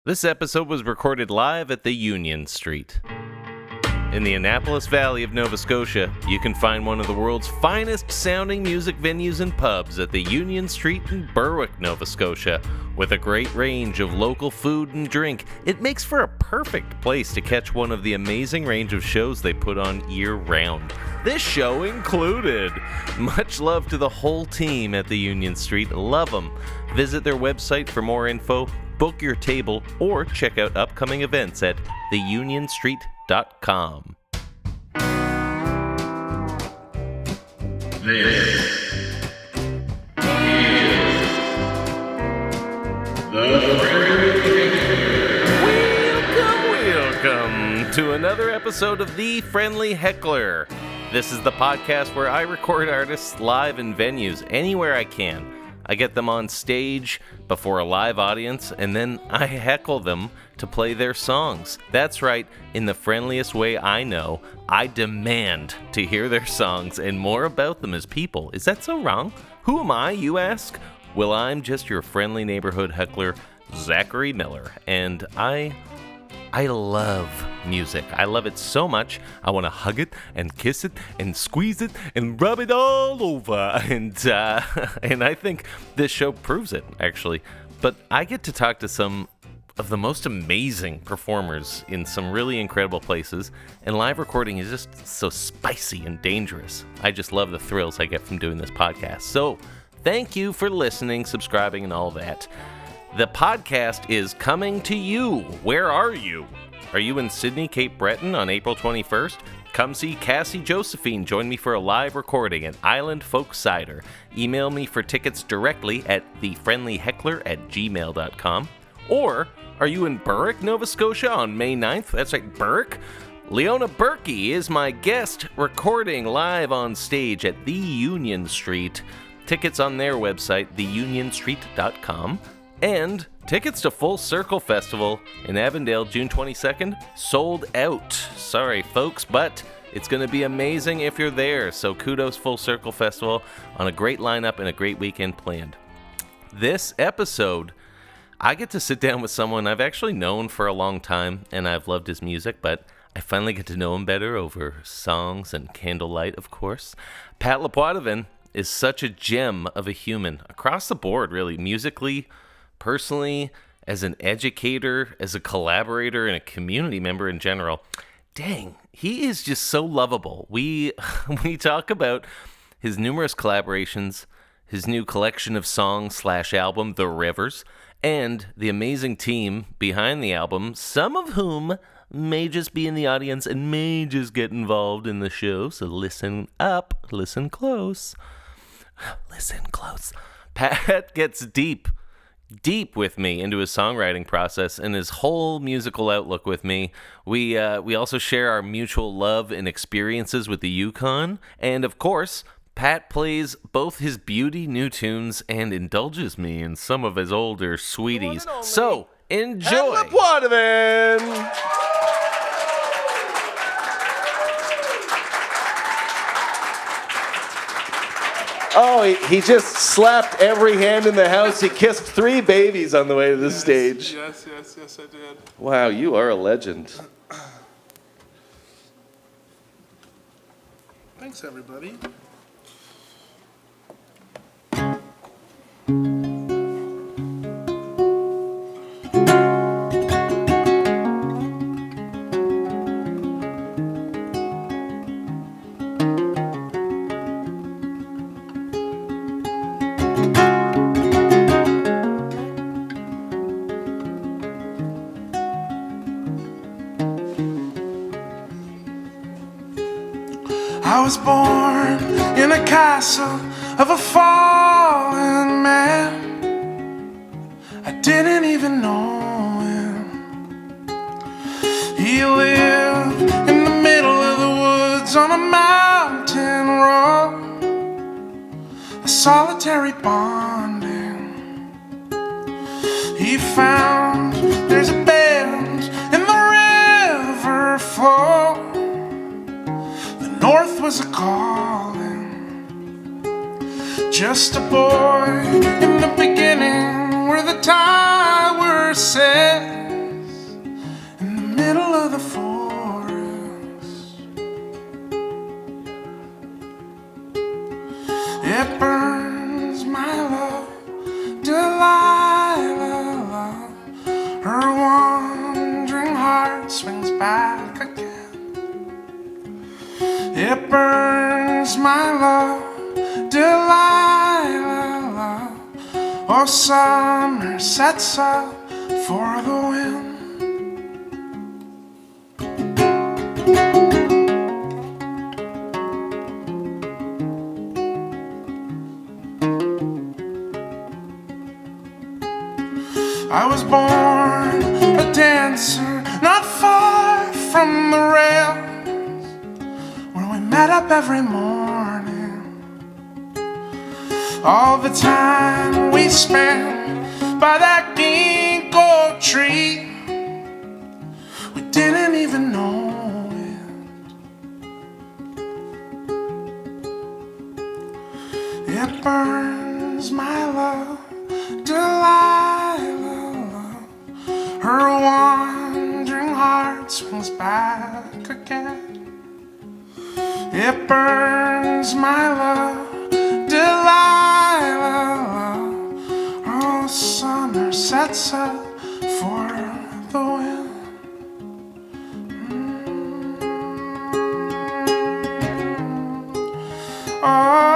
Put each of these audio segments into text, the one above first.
This episode was recorded live at the Union Street. In the Annapolis Valley of Nova Scotia, you can find one of the world's finest sounding music venues and pubs at the Union Street in Berwick, Nova Scotia. With a great range of local food and drink, it makes for a perfect place to catch one of the amazing range of shows they put on year-round. This show included. Much love to the whole team at the Union Street. Love them. Visit their website for more info, book your table, or check out upcoming events at theunionstreet.com. This is Welcome to another episode of The Friendly Heckler. This is the podcast where I record artists live in venues anywhere I can. I get them on stage before a live audience, and then I heckle them to play their songs. That's right, in the friendliest way I know, I demand to hear their songs and more about them as people. Is that so wrong? Who am I, you ask? Well, I'm just your friendly neighborhood heckler, Zakary Miller, and I love music. I love it so much, I want to hug it and kiss it and squeeze it and rub it all over. And I think this show proves it, actually. But I get to talk to some of the most amazing performers in some really incredible places, and live recording is just so spicy and dangerous. I just love the thrills I get from doing this podcast. So, thank you for listening, subscribing, and all that. The podcast is coming to you. Where are you? Are you in Sydney, Cape Breton on April 21st? Come see Cassie Josephine. Join me for a live recording at Island Folk Cider. Email me for tickets directly at thefriendlyheckler@gmail.com. Or are you in Berwick, Nova Scotia on May 9th? That's right, Berwick. Leona Berkey is my guest recording live on stage at the Union Street. Tickets on their website, theunionstreet.com. And tickets to Full Circle Festival in Avondale, June 22nd, sold out. Sorry, folks, but it's going to be amazing if you're there. So kudos, Full Circle Festival, on a great lineup and a great weekend planned. This episode, I get to sit down with someone I've actually known for a long time, and I've loved his music, but I finally get to know him better over songs and candlelight, of course. Pat Lepoidevin is such a gem of a human, across the board, really, musically, personally, as an educator, as a collaborator, and a community member in general. Dang, he is just so lovable. We talk about his numerous collaborations, his new collection of songs/album, The Rivers, and the amazing team behind the album, some of whom may just be in the audience and may just get involved in the show. So listen up, listen close. Listen close. Pat gets deep with me into his songwriting process and his whole musical outlook with me. We also share our mutual love and experiences with the Yukon. And of course, Pat plays both his beauty new tunes and indulges me in some of his older sweeties. So, enjoy! Pat Lepoidevin! Oh, he just slapped every hand in the house. He kissed 3 babies on the way to the stage. Yes, I did. Wow, you are a legend. Thanks, everybody. I was born in a castle of a fallen man. I didn't even know him. He lived in the middle of the woods on a mountain road, a solitary bonding. He found there's a bend in the river flow. North was a calling. Just a boy in the beginning where the towers set. middle of the forest. It burns, my love, Delilah. Her wandering heart swings back again. It burns, my love, Delilah. Oh, summer sets up for the wind. I was born a dancer, not far from the rails, where we met up every morning. All the time we spent by that ginkgo tree, we didn't even know it. It burns, my love, Delilah. Her wandering heart swings back again. It burns, my love, Delilah. Oh, summer sets up for the wind. Oh.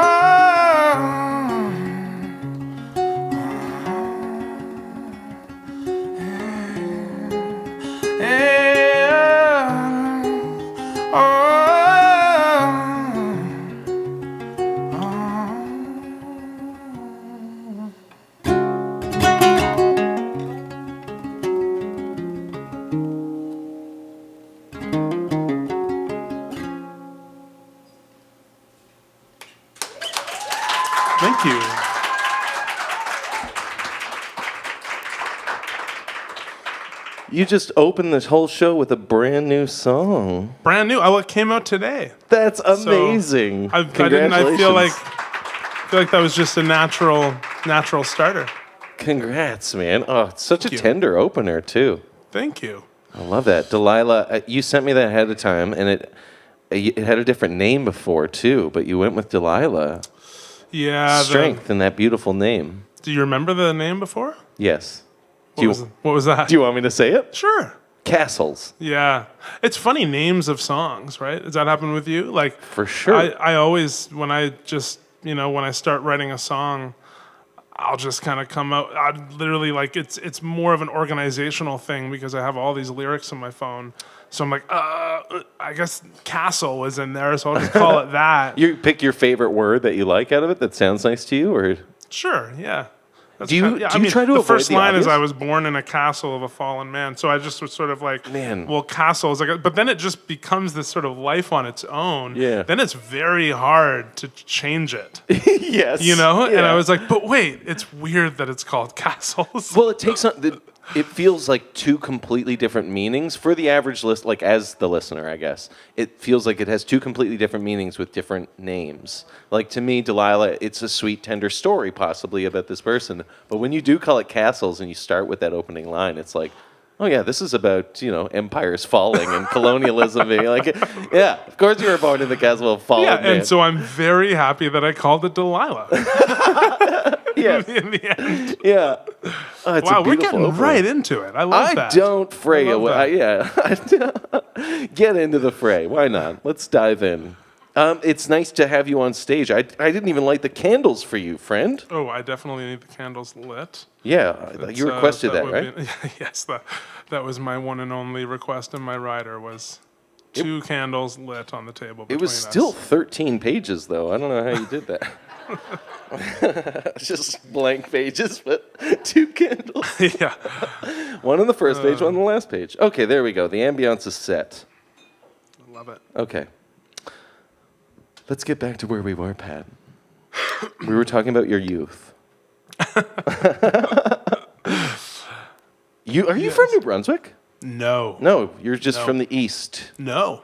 Thank you. You just opened this whole show with a brand new song. Brand new. Oh, it came out today. That's amazing. I feel like that was just a natural starter. Congrats, man. Oh, it's such a tender opener, too. Thank you. I love that. Delilah, you sent me that ahead of time, and it had a different name before, too, but you went with Delilah. Yeah. Strength in that beautiful name. Do you remember the name before? Yes. What was that? Do you want me to say it? Sure. Castles. Yeah. It's funny, names of songs, right? Does that happen with you? Like, for sure. I always, when I start writing a song, I'll just kind of come out. I literally, like, it's more of an organizational thing because I have all these lyrics on my phone. So I'm like, I guess castle was in there, so I'll just call it that. You pick your favorite word that you like out of it that sounds nice to you, or? Sure, yeah. Do you try to avoid the first line obvious? is I was born in a castle of a fallen man. So I just was sort of like, well, castle is like, but then it just becomes this sort of life on its own. Yeah. Then it's very hard to change it. Yes. You know? Yeah. And I was like, but wait, it's weird that it's called castles. Well, it takes on it feels like two completely different meanings for the average like as the listener, I guess. It feels like it has two completely different meanings with different names. Like to me, Delilah, it's a sweet, tender story possibly about this person. But when you do call it castles and you start with that opening line, it's like, oh yeah, this is about, empires falling and colonialism being like, yeah, of course you were born in the castle of fallen man. And so I'm very happy that I called it Delilah. Yes. In the end. Yeah. Oh, it's wow, a we're getting opener. right into it. I love that. I don't fray away. Get into the fray. Why not? Let's dive in. It's nice to have you on stage. I didn't even light the candles for you, friend. Oh, I definitely need the candles lit. Yeah, you requested that, right? Yes, that was my one and only request in my rider was 2 candles lit on the table between us. It was still 13 pages, though. I don't know how you did that. Just blank pages, but 2 candles. Yeah. One on the first page, one on the last page. Okay, there we go. The ambiance is set. I love it. Okay. Let's get back to where we were, Pat. We were talking about your youth. Are you from New Brunswick? No. No, you're just from the East. No.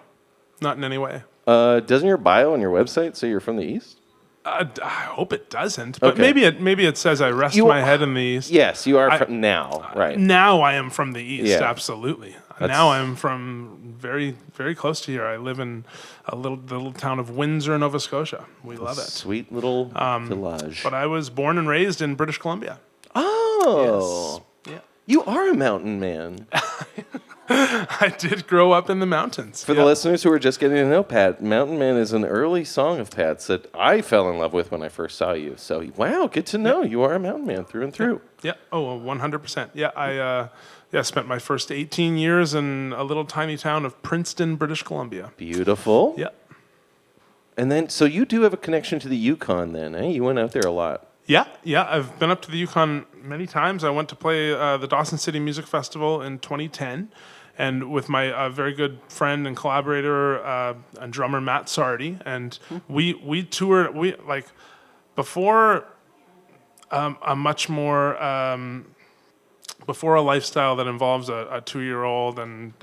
Not in any way. Doesn't your bio on your website say you're from the East? I hope it doesn't, but Okay. maybe it says I rest my head in the east. Yes, you are from now, right? Now I am from the east, Yeah. absolutely. Now I'm from very, very close to here. I live in the little town of Windsor, Nova Scotia. We love it. Sweet little village. But I was born and raised in British Columbia. Oh, Yes. Yeah. you are a mountain man. I did grow up in the mountains. For the listeners who are just getting to know Pat, Mountain Man is an early song of Pat's that I fell in love with when I first saw you. So, wow, good to know. You are a mountain man through and through. Yeah. Oh, 100%. Yeah. I spent my first 18 years in a little tiny town of Princeton, British Columbia. Beautiful. Yeah. And then, so you do have a connection to the Yukon then, eh? You went out there a lot. Yeah. I've been up to the Yukon many times. I went to play the Dawson City Music Festival in 2010. And with my very good friend and collaborator and drummer Matt Sardi, and we toured. We like before a much more before a lifestyle that involves a 2-year-old and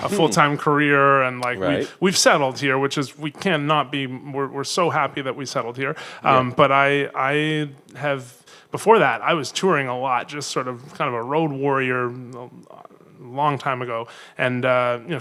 a full-time career, and like Right. we've settled here, which is we cannot be. We're so happy that we settled here. But I have before that I was touring a lot, just sort of kind of a road warrior. Long time ago, and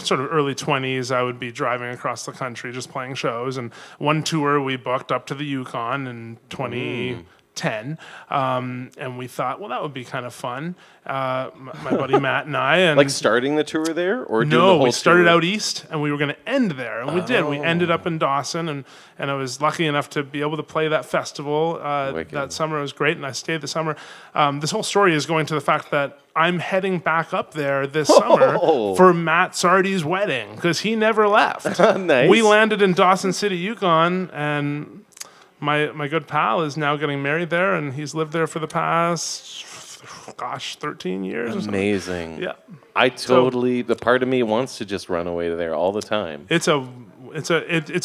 sort of early 20s, I would be driving across the country just playing shows. And one tour we booked up to the Yukon in 2010, and we thought, well, that would be kind of fun. My buddy Matt and I, and Like starting the tour there? Or doing the no, whole we started tour? out east, and we were going to end there, and we did. We ended up in Dawson, and I was lucky enough to be able to play that festival that summer. It was great, and I stayed the summer. This whole story is going to the fact that I'm heading back up there this summer for Matt Sardi's wedding, because he never left. Nice. We landed in Dawson City, Yukon, and my good pal is now getting married there, and he's lived there for the past 13 years or something. Amazing. Yeah. I totally, the part of me wants to just run away to there all the time. It's a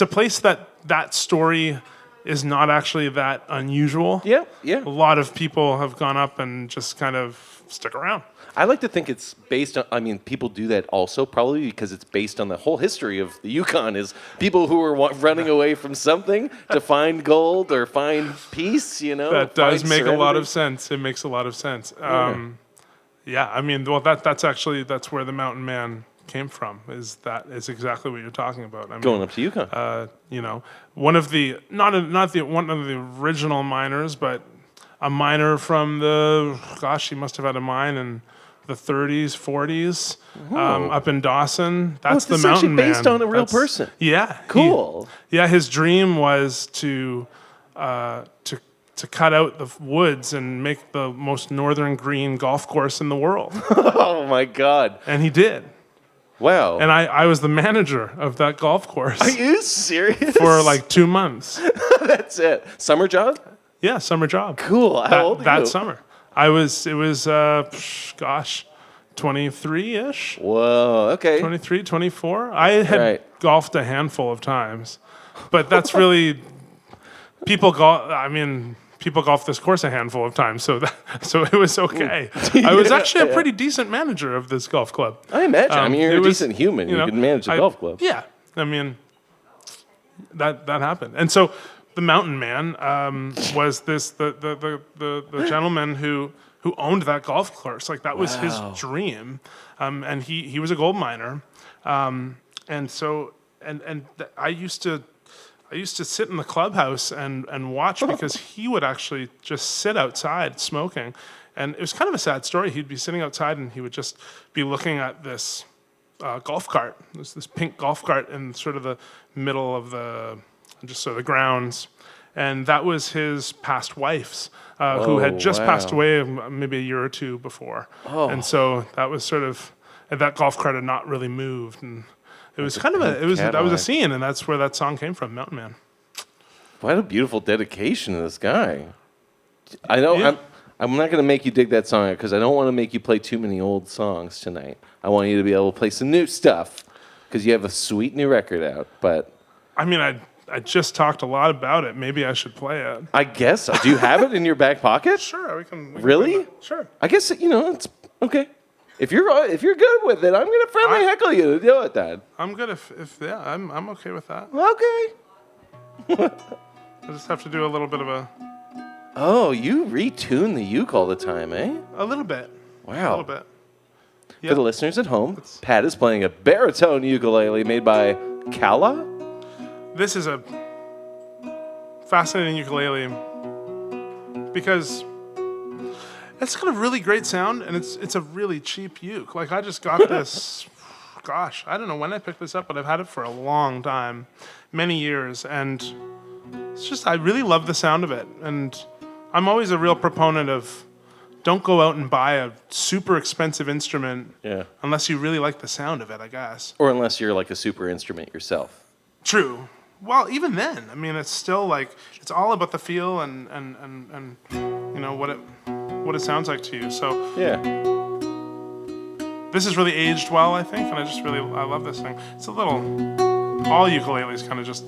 place that story is not actually that unusual. Yeah. A lot of people have gone up and just kind of stick around. I like to think it's based on, I mean, people do that also probably because it's based on the whole history of the Yukon is people who are running away from something to find gold or find peace, That does find make a lot of serenity. sense. It makes a lot of sense. I mean, well, that's where the Mountain Man came from. Is exactly what you're talking about. I mean, Going up to Yukon. One of the one of the original miners, but a miner from he must have had a mine in the 30s, 40s, up in Dawson. That's the this Mountain actually Man. based on a real That's- person. Yeah. Cool. His dream was to cut out the woods and make the most northern green golf course in the world. Oh my God. And he did. Wow. And I was the manager of that golf course Are you serious? for like 2 months. That's it. Summer job? Yeah, summer job. Cool. How old are That you? summer. It was 23-ish. Whoa. Okay. 23, 24. I had Right. golfed a handful of times. But that's really people golf this course a handful of times, so it was okay. I was actually a pretty decent manager of this golf club. I imagine. I mean, you're it a was, decent human. You can manage a golf club. Yeah, I mean, that happened. And so the Mountain Man was the gentleman who owned that golf course. Like that was his dream, and he was a gold miner, and so I used to sit in the clubhouse and watch because he would actually just sit outside smoking. And it was kind of a sad story. He'd be sitting outside and he would just be looking at this golf cart. There's this pink golf cart in sort of the middle of the grounds. And that was his past wife's, who had just passed away maybe a year or two before. And so that was sort of, that golf cart had not really moved. And it was kind of that was a scene, and that's where that song came from, Mountain Man. What a beautiful dedication to this guy. I know Yeah. I'm not going to make you dig that song because I don't want to make you play too many old songs tonight. I want you to be able to play some new stuff because you have a sweet new record out. But I mean, I just talked a lot about it. Maybe I should play it. I guess do you have it in your back pocket? Sure, we can Really? play that. Sure. I guess it's okay. If you're good with it, I'm going to friendly heckle you to do it then. I'm good if I'm okay with that. Okay. I just have to do a little bit of Oh, you retune the uke all the time, eh? a little bit. Wow. A little bit. For the listeners at home, Pat is playing a baritone ukulele made by Kala? This is a fascinating ukulele because it's got a really great sound, and it's a really cheap uke. Like, I just got this, gosh, I don't know when I picked this up, but I've had it for a long time, many years, and it's just, I really love the sound of it. And I'm always a real proponent of don't go out and buy a super expensive instrument unless you really like the sound of it, I guess. Or unless you're like a super instrument yourself. True. Well, even then, I mean, it's still like, it's all about the feel and you know, what it sounds like to you. So Yeah. this is really aged well, I think, and I love this thing. It's a little, all ukuleles kind of just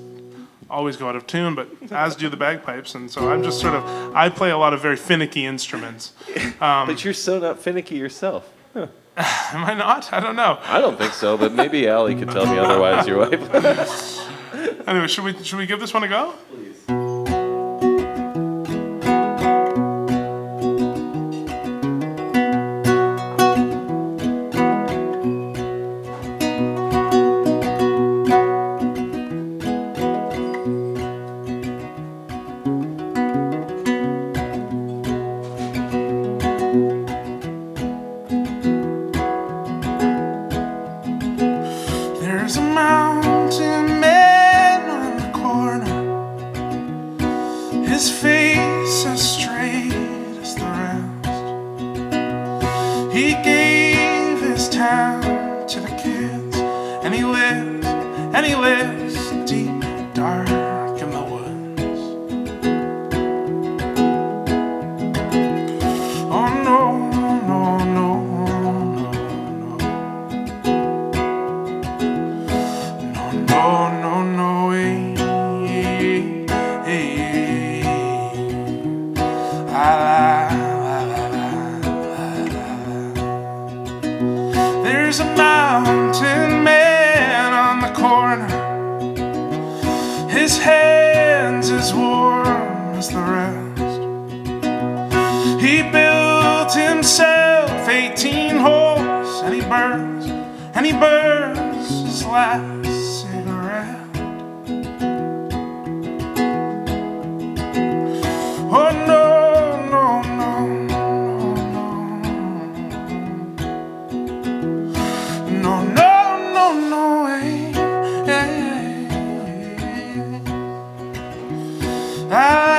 always go out of tune, but as do the bagpipes, and so I'm just sort of, I play a lot of very finicky instruments. But you're so not finicky yourself. Am I not? I don't know. I don't think so, but maybe Allie could tell me otherwise, your wife. Anyway, should we give this one a go? There's a mountain man on the corner, his face as straight as the rest. He gave his town to the kids, and he lives deep and dark in the woods. Oh no, no, no, no, no. No, no, hey, hey, hey. There's a mountain man on the corner, his hands as warm as the rest. He built himself 18 holes, and he burns his last cigarette. Oh no, no, no, no, no, no, no, no, hey, hey, hey.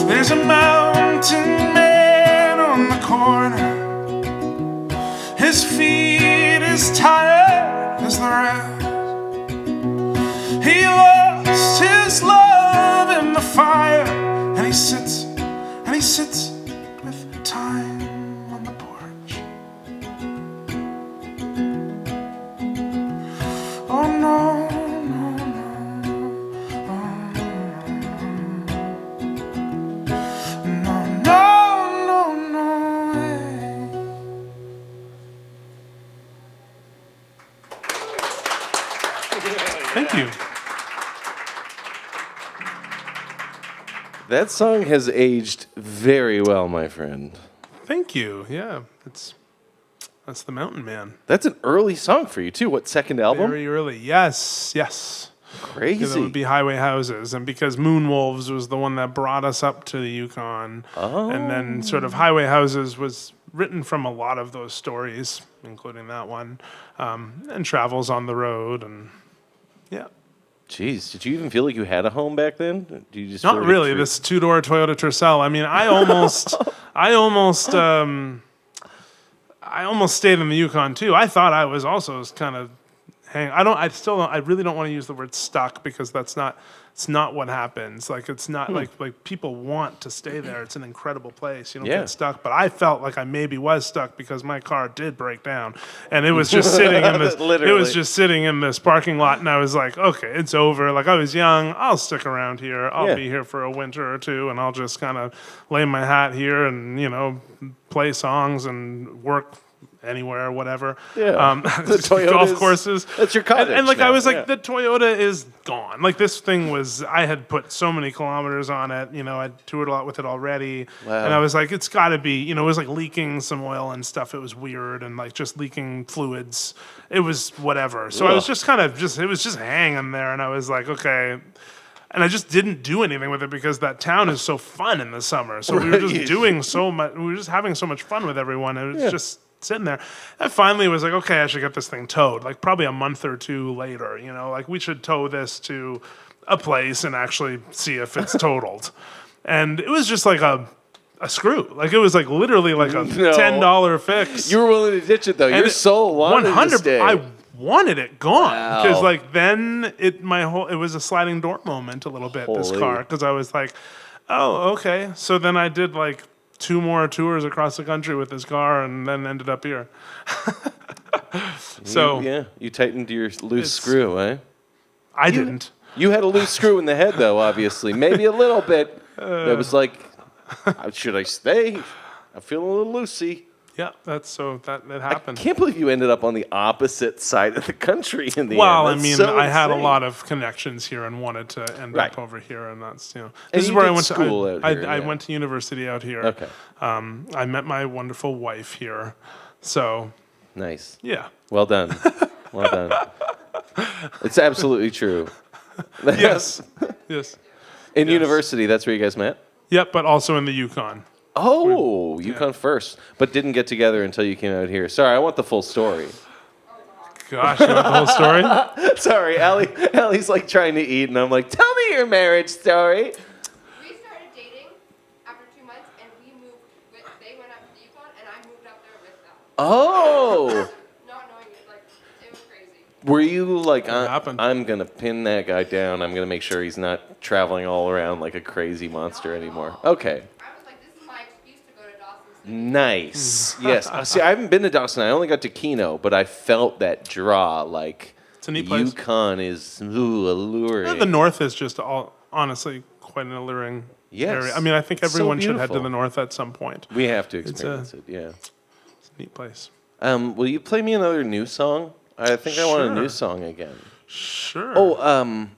There's a mountain man on the corner, his feet as tired as the rest. He lost his love in the fire, and he sits with time on the porch. Oh no, no, no, no, no, no, hey. Thank you. That song has aged very well, my friend. Thank you. Yeah, that's the Mountain Man. That's an early song for you, too. What, second album? Very early. Yes. Crazy. Because it would be Highway Houses, and because Moonwolves was the one that brought us up to the Yukon. Oh. And then sort of Highway Houses was written from a lot of those stories, including that one, and Travels on the Road, and yeah. Jeez, did you even feel like you had a home back then? Do you just Not feel like really. it's This two-door Toyota Tercel. I mean, I almost stayed in the Yukon too. I thought I was also kind of hang. I really don't want to use the word stuck because it's not what happens. Like it's not like people want to stay there. It's an incredible place. You don't get stuck. But I felt like I maybe was stuck because my car did break down, and it was just sitting in this. It was just sitting in this parking lot, and I was like, okay, it's over. Like I was young. I'll stick around here. I'll be here for a winter or two, and I'll just kind of lay my hat here and play songs and work anywhere, whatever. Yeah. The golf courses. That's your cottage. And like now. I was like, the Toyota is gone. Like this thing I had put so many kilometers on it. I'd toured a lot with it already. Wow. And I was like, it's got to be. It was like leaking some oil and stuff. It was weird and like just leaking fluids. It was whatever. So I was just it was just hanging there, and I was like, okay. And I just didn't do anything with it because that town is so fun in the summer. So we were just doing so much. We were just having so much fun with everyone. It was just sitting there. And finally was like, okay, I should get this thing towed. Like probably a month or two later, like we should tow this to a place and actually see if it's totaled. And it was just like a screw. Like it was like literally like a $10 fix. You were willing to ditch it though. Your soul wanted to stay. I wanted it gone because like then it was a sliding door moment a little bit. This car, because I was like, oh, okay. So then I did like 2 more tours across the country with this car, and then ended up here. So you tightened your loose screw, eh? I didn't. You had a loose screw in the head, though. Obviously, maybe a little bit. It was like, should I stay? I'm feeling a little loosey. Yeah, that happened. I can't believe you ended up on the opposite side of the country in the end. Well, I mean, I had a lot of connections here and wanted to end up over here, and that's this is where I went to. I went to university out here. Okay. I met my wonderful wife here, so nice. Yeah. Well done. Well done. It's absolutely true. Yes. In university, that's where you guys met? Yep, but also in the Yukon. Oh, Yukon first, but didn't get together until you came out here. Sorry, I want the full story. Gosh, you want the whole story? Sorry, Allie's like trying to eat, and I'm like, tell me your marriage story. We started dating after 2 months, and they went up to the Yukon, and I moved up there with them. Oh. Not knowing it, like, it was crazy. Were you like, I'm going to pin that guy down. I'm going to make sure he's not traveling all around like a crazy monster anymore. Okay. Nice. Yes. See, I haven't been to Dawson. I only got to Keno, but I felt that draw. Like, it's a neat place. Yukon is alluring. Yeah, the north is just honestly quite an alluring area. I mean, I think everyone should head to the north at some point. We have to experience it. Yeah. It's a neat place. Will you play me another new song? I think I want a new song again. Sure. Oh,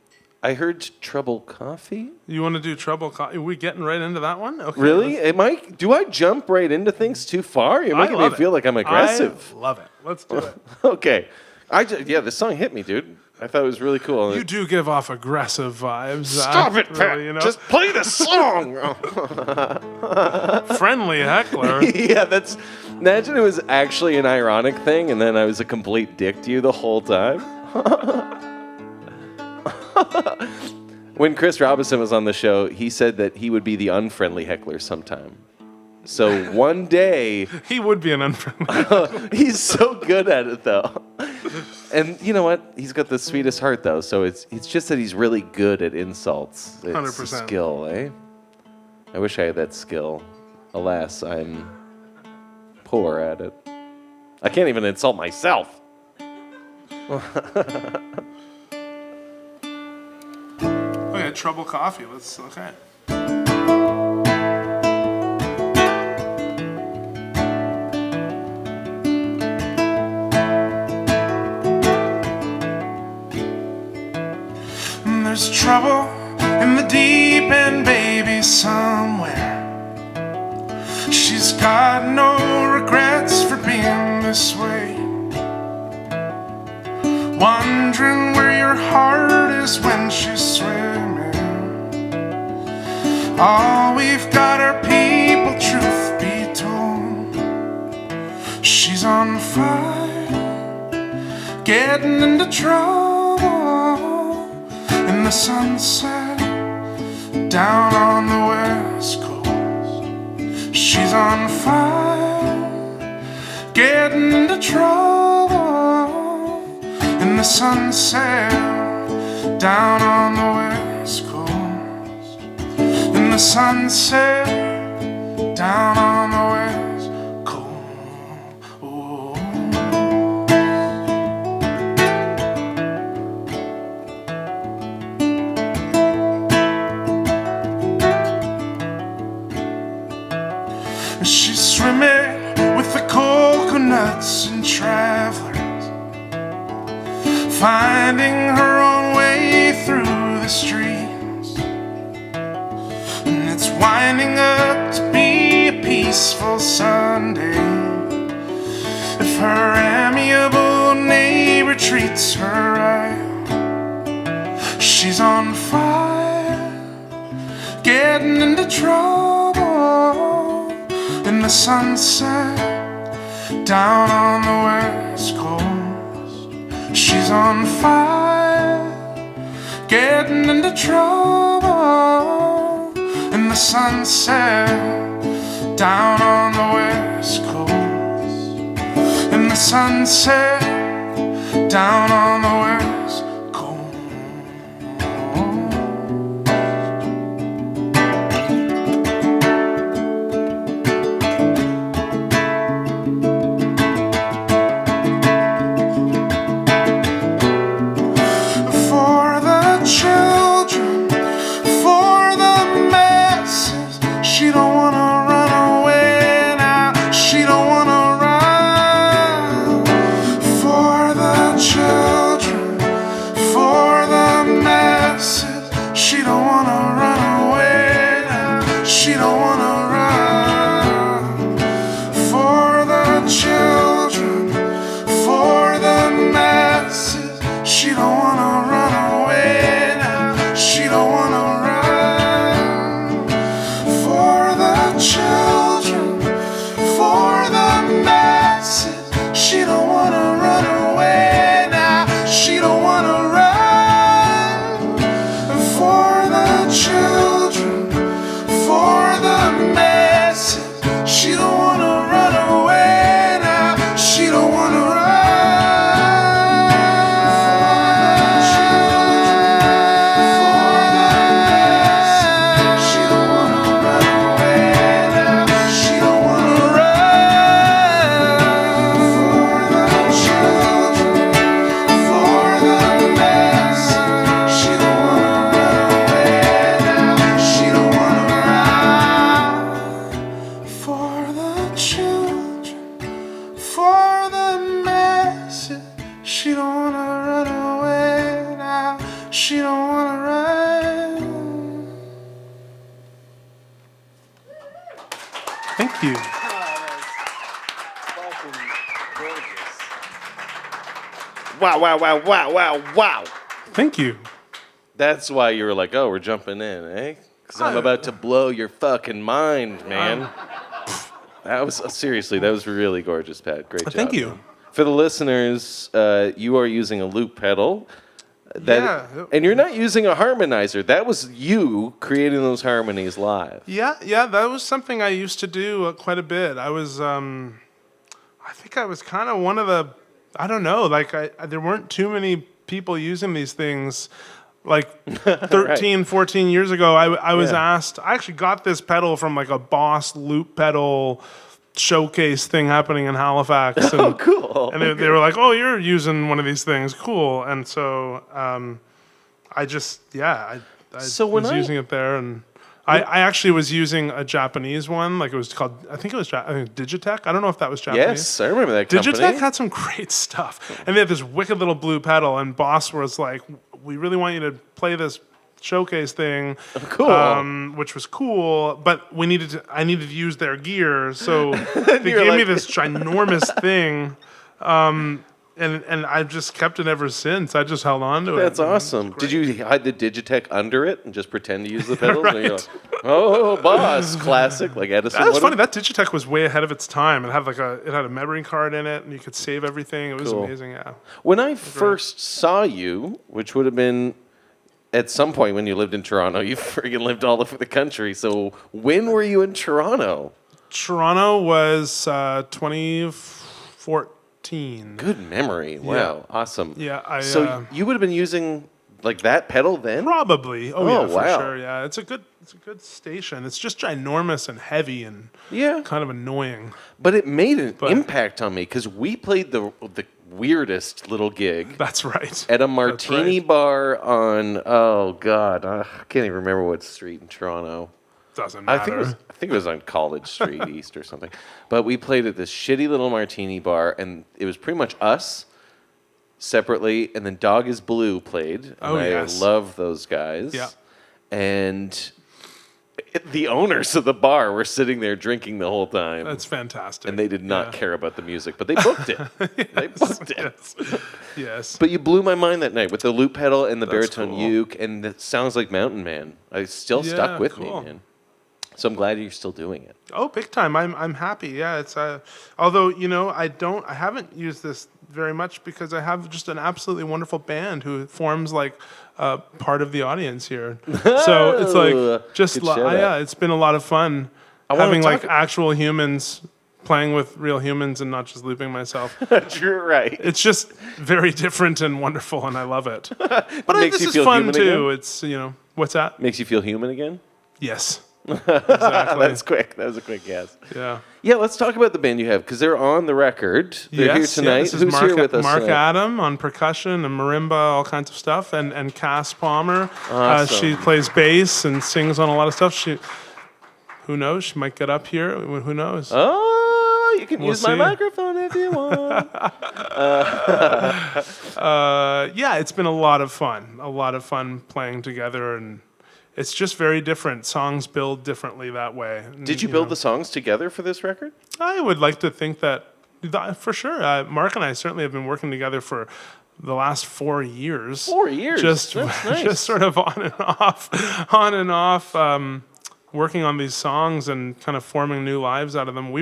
I heard Trouble Coffee. You want to do Trouble Coffee? Are we getting right into that one? Okay. Really? Do I jump right into things too far? You're making me feel like I'm aggressive. I love it. Let's do it. Okay. This song hit me, dude. I thought it was really cool. You do give off aggressive vibes. Stop it, Pat. Really, Just play the song. Friendly heckler. Yeah, imagine it was actually an ironic thing, and then I was a complete dick to you the whole time. When Chris Robinson was on the show, he said that he would be the unfriendly heckler sometime. So one day... He would be an unfriendly He's so good at it, though. And you know what? He's got the sweetest heart, though, so it's just that he's really good at insults. It's 100%. A skill, eh? I wish I had that skill. Alas, I'm poor at it. I can't even insult myself. Okay, Trouble Coffee. Okay. There's trouble in the deep end, baby, somewhere. She's got no regrets for being this way. Wondering where your heart is when she's swimming. All we've got are people, truth be told. She's on fire, getting into trouble. In the sunset, down on the west coast. She's on fire, getting into trouble. In the sun set down on the west coast. And the sun set down on the west coast. Oh. She's swimming with the coconuts and travelers, finding her own way through the streams. And it's winding up to be a peaceful Sunday if her amiable neighbor treats her right. She's on fire, getting into trouble in the sunset down on the west coast. She's on fire, getting into trouble in the sunset down on the west coast. In the sunset down on the west coast. Thank you. Wow, wow, wow, wow, wow, wow. Thank you. That's why you were like, oh, we're jumping in, eh? Because I'm about to blow your fucking mind, man. That was, seriously, that was really gorgeous, Pat. Great job. Thank you. Man. For the listeners, you are using a loop pedal. Yeah. And you're not using a harmonizer. That was you creating those harmonies live. Yeah, that was something I used to do quite a bit. I was, I think I was kind of one of the, I don't know, like there weren't too many people using these things. Like 13, 14 years ago, I was asked, I actually got this pedal from like a Boss loop pedal showcase thing happening in Halifax. And, oh, cool. And they were like, oh, you're using one of these things. Cool. And so I just, I was using it there. And I actually was using a Japanese one. Like it was called, I think Digitech. I don't know if that was Japanese. Yes, I remember that company. Digitech had some great stuff. And they had this wicked little blue pedal. And Boss was like, we really want you to play this showcase thing, which was cool, but I needed to use their gear, so they gave me this ginormous thing, and I've just kept it ever since. I just held on to it. That's awesome. Did you hide the Digitech under it and just pretend to use the pedals? Right. And you're like, oh, Boss, classic, like Edison. That's funny. That Digitech was way ahead of its time. It had a memory card in it, and you could save everything. It was amazing. Yeah. When I first saw you, which would have been at some point when you lived in Toronto, you friggin' lived all over the country. So when were you in Toronto? Toronto was 2014. 2014. Good memory. Wow, awesome. Yeah, So you would have been using like that pedal then? Probably. Oh, Yeah, for wow. sure. Yeah, it's a good station. It's just ginormous and heavy and Yeah. kind of annoying. But it made an impact on me because we played the weirdest little gig That's right. at a martini right. bar on, oh God, I can't even remember what street in Toronto. Doesn't I matter. think it was on College Street East or something. But we played at this shitty little martini bar, and it was pretty much us separately, and then Dog is Blue played. And Oh, yes. I love those guys. Yeah. And the owners of the bar were sitting there drinking the whole time. That's fantastic. And they did not care about the music, but they booked it. They booked it. Yes. Yes. But you blew my mind that night with the loop pedal and the That's baritone cool. uke, and it sounds like Mountain Man. It still Yeah, stuck with me, cool. man. So I'm glad you're still doing it. Oh, big time! I'm happy. Yeah, it's although I haven't used this very much because I have just an absolutely wonderful band who forms like part of the audience here. So it's like just Good shout out. yeah, it's been a lot of fun wanna having talk- like actual humans playing with real humans and not just looping myself. You're right. It's just very different and wonderful, and I love it. But makes this you is feel fun human too. again? It's what's that? Makes you feel human again? Yes, exactly. That's quick. That was a quick guess. Yeah. Yeah, let's talk about the band you have because they're on the record. They're here tonight. This is Who's Mark, here with us Mark tonight? Adam on percussion and marimba, all kinds of stuff, and Cass Palmer. Awesome. She plays bass and sings on a lot of stuff. Who knows? She might get up here. Who knows? Oh, you can We'll use my see. microphone if you want. Yeah, it's been a lot of fun. A lot of fun playing together, and it's just very different. Songs build differently that way. Did you build the songs together for this record? I would like to think that for sure. Mark and I certainly have been working together for the last 4 years. 4 years. Just, That's nice. just sort of on and off, working on these songs and kind of forming new lives out of them.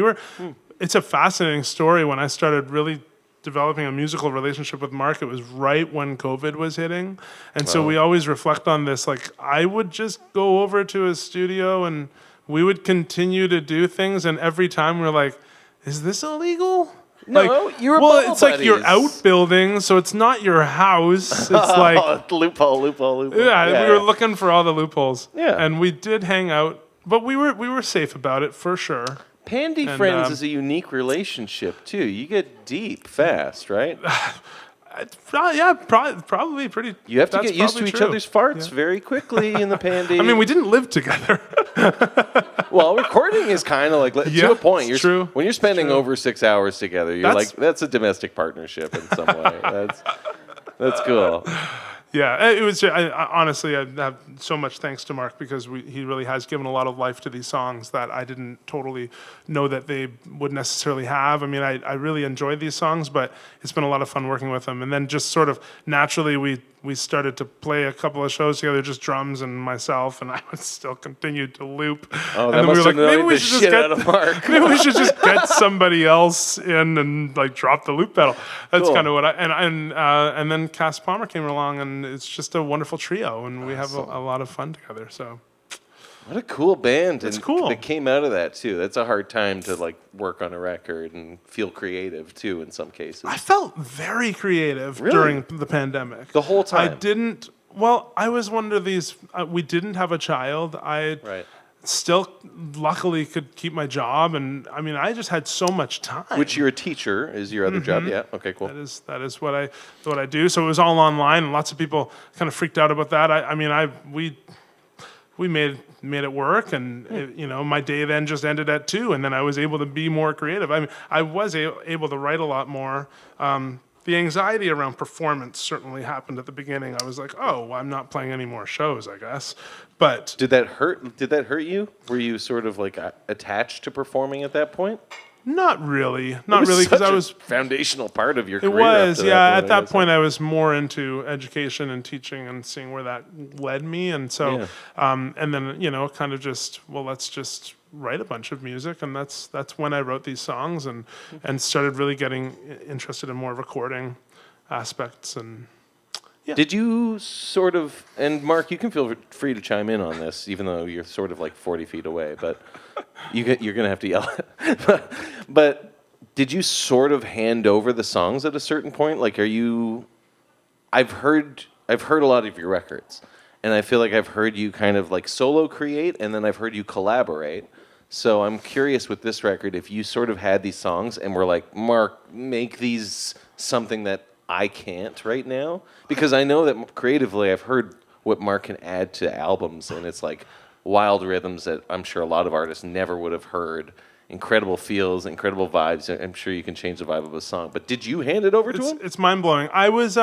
It's a fascinating story. When I started really developing a musical relationship with Mark, it was right when COVID was hitting. And so we always reflect on this. Like, I would just go over to his studio and we would continue to do things. And every time we're like, is this illegal? No, you were well, bubble it's like you're buddies. outbuilding, so it's not your house. It's like, Oh, loophole. yeah, we were looking for all the loopholes. Yeah. And we did hang out, but we were safe about it for sure. Pandy And, Friends is a unique relationship, too. You get deep fast, right? Probably pretty. You have to that's get used to probably each true. other's farts very quickly in the Pandy. I mean, we didn't live together. well, recording is kind of like, to Yeah, a point. it's true. When you're spending over 6 hours together, you're That's- like, that's a domestic partnership in some way. That's cool. Yeah, it was. Honestly, I have so much thanks to Mark because he really has given a lot of life to these songs that I didn't totally know that they would necessarily have. I mean, I really enjoyed these songs, but it's been a lot of fun working with them. And then just sort of naturally, we started to play a couple of shows together, just drums and myself, and I would still continue to loop. Oh, and that then must have maybe annoyed we the should just shit get out of Mark. maybe we should just get somebody else in and like drop the loop pedal. That's Cool. kind of what and then Cass Palmer came along, and it's just a wonderful trio, and we have a lot of fun together. So What a cool band. It's and cool. That came out of that, too. That's a hard time to, like, work on a record and feel creative, too, in some cases. I felt very creative Really? during the pandemic. The whole time? I didn't. Well, I was one of these. We didn't have a child. I Right. still luckily could keep my job, and I mean, I just had so much time. Which you're a teacher is your other job. Mm-hmm. Yeah. Okay, cool. That is what I do. So it was all online, and lots of people kind of freaked out about that. We made it work, and my day then just ended at 2, and then I was able to be more creative. I mean, I was able to write a lot more. The anxiety around performance certainly happened at the beginning. I was like, oh, well, I'm not playing any more shows, I guess. But Did that hurt? Did that hurt you? Were you sort of like attached to performing at that point? not really, It was because such I a was. foundational part of your It career. was, after yeah. That At that point, I was more into education and teaching and seeing where that led me, and so, and then kind of just let's just write a bunch of music, and that's when I wrote these songs and started really getting interested in more recording aspects and. Yeah. Did you sort of, and Mark, you can feel free to chime in on this, even though you're sort of like 40 feet away, but you're going to have to yell. but did you sort of hand over the songs at a certain point? Like, are you? I've heard a lot of your records, and I feel like I've heard you kind of like solo create, and then I've heard you collaborate. So I'm curious with this record if you sort of had these songs and were like, Mark, make these something that I can't right now, because I know that creatively I've heard what Mark can add to albums, and it's like wild rhythms that I'm sure a lot of artists never would have heard. Incredible feels, incredible vibes. I'm sure you can change the vibe of a song. But did you hand it over to him? It's mind blowing. I was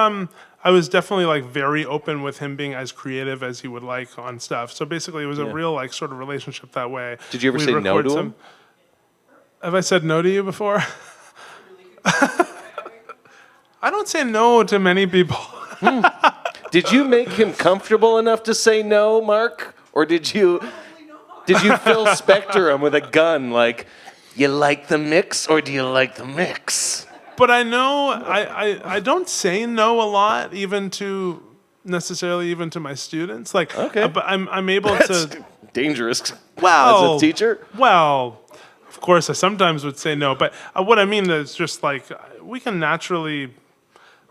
definitely like very open with him being as creative as he would like on stuff. So basically, it was a real like sort of relationship that way. Did you ever say no to him? Have I said no to you before? I don't say no to many people. Did you make him comfortable enough to say no, Mark? Or did you Phil Spector him with a gun like, you like the mix or do you like the mix? But I know I don't say no a lot, even to my students. Like, okay. But I'm able That's to. dangerous. Well, as a teacher. Well, of course, I sometimes would say no, but what I mean is just like we can naturally.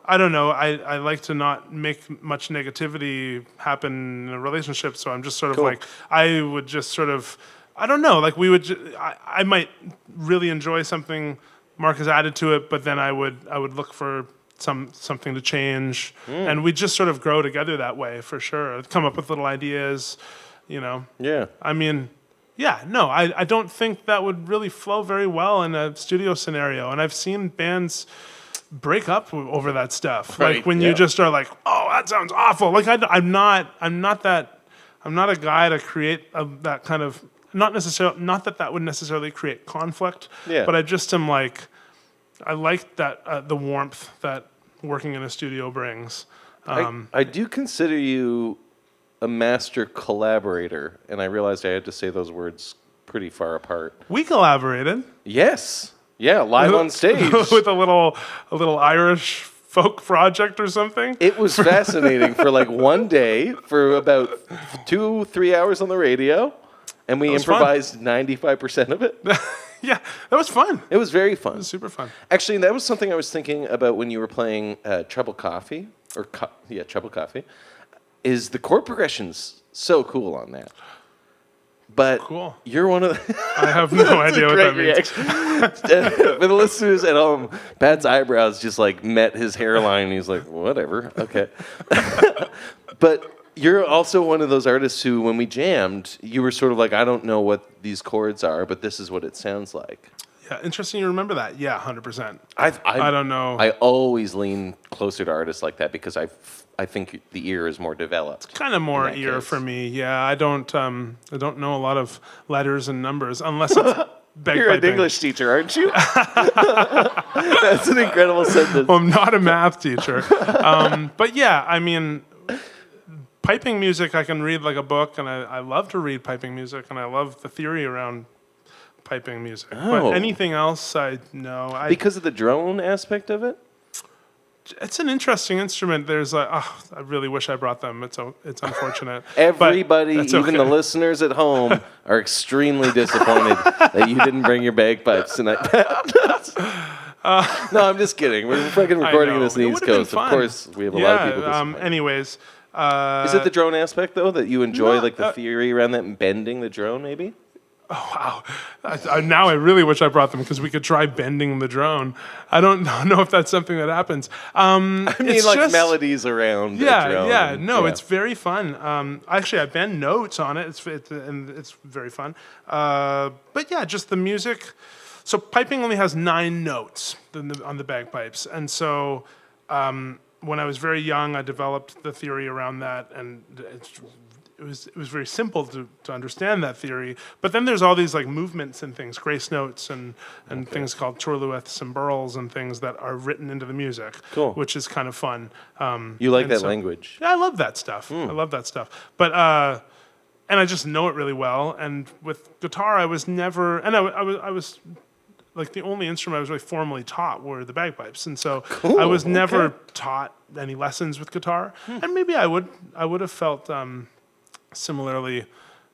I don't know. I like to not make much negativity happen in a relationship, so I'm just sort of Cool. like I would just sort of I don't know. Like we would. I might really enjoy something Mark has added to it, but then I would look for something to change, and we just sort of grow together that way for sure. I'd come up with little ideas, you know. Yeah. I mean, yeah. No, I don't think that would really flow very well in a studio scenario, and I've seen bands break up over that stuff. Right, Like when yeah. you just are like, oh, that sounds awful. Like I'm not a guy to create that kind of not that would necessarily create conflict. Yeah. But I just am like, I like that the warmth that working in a studio brings. I do consider you a master collaborator, and I realized I had to say those words pretty far apart. We collaborated. Yes. Yeah, live on stage. with a little Irish folk project or something. It was fascinating for like one day, for about 2-3 hours on the radio, and we improvised 95% of it. Yeah, that was fun. It was very fun. It was super fun. Actually, that was something I was thinking about when you were playing Treble Coffee, Treble Coffee, is the chord progression's so cool on that. But Cool. You're one of the... I have no idea what that means. For the listeners at home, Pat's eyebrows just like met his hairline. He's like, whatever, okay. But you're also one of those artists who, when we jammed, you were sort of like, I don't know what these chords are, but this is what it sounds like. Yeah, interesting you remember that. Yeah, 100%. I don't know. I always lean closer to artists like that because I think the ear is more developed. Kind of more in that ear case. for me. Yeah, I don't know a lot of letters and numbers unless it's bagpiping. You're an English teacher, aren't you? That's an incredible sentence. Well, I'm not a math teacher. But yeah, I mean, piping music, I can read like a book, and I love to read piping music, and I love the theory around piping music. Oh. But anything else, Because of the drone aspect of it? It's an interesting instrument. There's like, I really wish I brought them. It's unfortunate. Everybody, But that's even okay. the listeners at home, are extremely disappointed that you didn't bring your bagpipes tonight. No, I'm just kidding. We're fucking recording this in the It East would've been Coast. Of fun. course, we have a lot of people disappointed. Anyways. Is it the drone aspect, though, that you enjoy, No, like the theory around that and bending the drone, maybe? Wow. Now I really wish I brought them because we could try bending the drone. I don't know if that's something that happens. I mean, like melodies around the drone. Yeah. No, it's very fun. Actually, I bend notes on it. It's very fun. But yeah, just the music. So piping only has 9 notes on the bagpipes. And so when I was very young, I developed the theory around that, and it was very simple to understand that theory. But then there's all these like movements and things, grace notes and things called chorlueths and burls and things that are written into the music, which is kind of fun. You like that language? Yeah, I love that stuff. I love that stuff. But and I just know it really well. And with guitar, I was never, and I was like the only instrument I was really formally taught were the bagpipes, and so I was never taught any lessons with guitar. And maybe I would have felt similarly,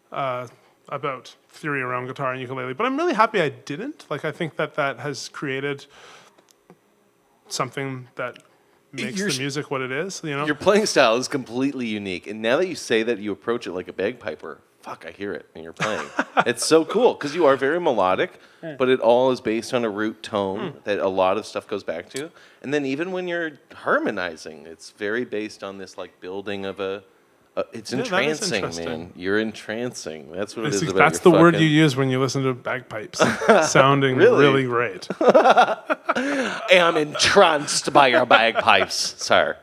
I about theory around guitar and ukulele, but I'm really happy I didn't. Like, I think that has created something that makes the music what it is, you know? Your playing style is completely unique. And now that you say that, you approach it like a bagpiper. Fuck, I hear it when you're playing. It's so cool because you are very melodic, but it all is based on a root tone that a lot of stuff goes back to. And then even when you're harmonizing, it's very based on this like building of it's entrancing, man. You're entrancing. That's what it is about That's the word you use when you listen to bagpipes. Sounding really great. I'm entranced by your bagpipes, sir.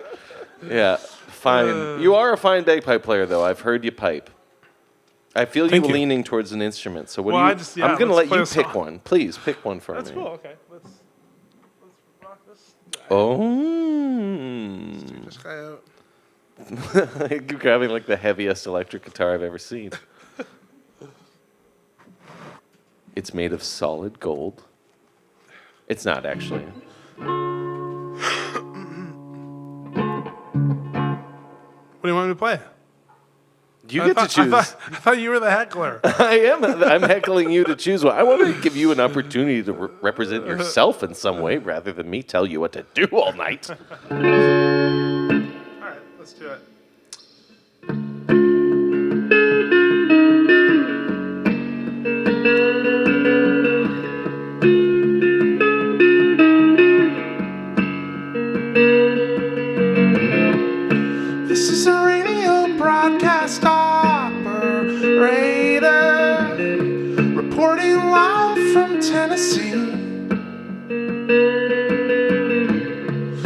Yeah, fine. You are a fine bagpipe player, though. I've heard you pipe. I feel you leaning towards an instrument. So what do you? I'm going to let you pick one. Please pick one for me. That's cool. Okay, let's rock this. Oh. Check this guy out. You're grabbing like the heaviest electric guitar I've ever seen. It's made of solid gold. It's not actually. What do you want me to play? You get to choose. I thought you were the heckler. I am. I'm heckling you to choose one. I want to give you an opportunity to represent yourself in some way rather than me tell you what to do all night. All right, let's do it. This is a radio broadcast operator reporting live from Tennessee.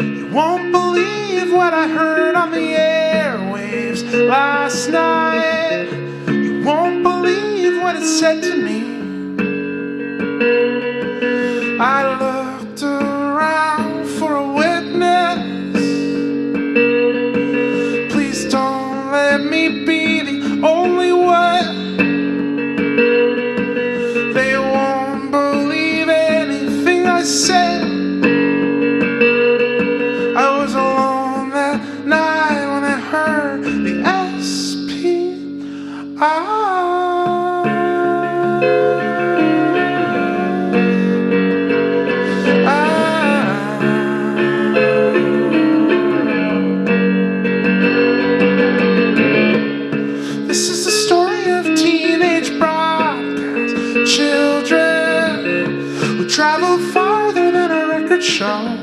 You won't believe what I heard on the airwaves last night. You won't believe what it said to me. I looked around for a witness. Please don't let me be the only one. They won't believe anything I said. I was alone that night when I heard the SPI. This is the story of teenage broadcast children who travel farther than a record show.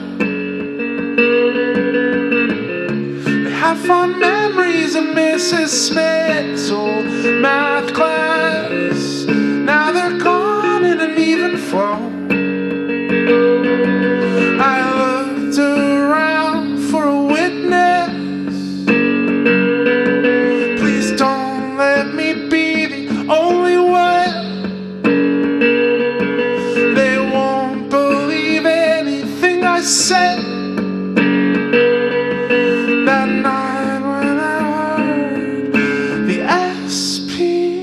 They have fond memories of Mrs. Smith's old math class. Now they're gone in an even flow. I looked around for a witness. Please don't let me be the only one. They won't believe anything I said. That night when I heard the SPI.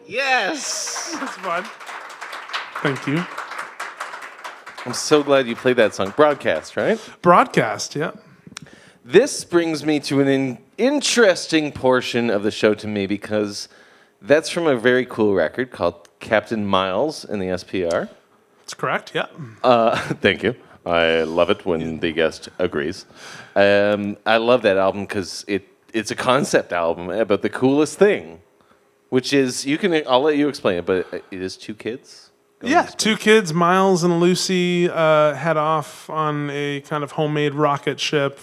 Yes. That's fun. Thank you. I'm so glad you played that song. Broadcast, right? Broadcast, yeah. This brings me to an interesting portion of the show to me because that's from a very cool record called Captain Miles in the SPR. That's correct, yeah. Thank you. I love it when the guest agrees. I love that album because it's a concept album about the coolest thing, which is I'll let you explain it, but it is two kids. Yeah, two kids, Miles and Lucy, head off on a kind of homemade rocket ship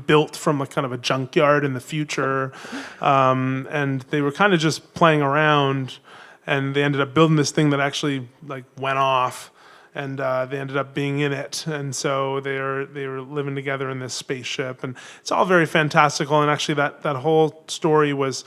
built from a kind of a junkyard in the future, and they were kind of just playing around, and they ended up building this thing that actually like went off, and they ended up being in it. And so they were living together in this spaceship, and it's all very fantastical. And actually, that whole story was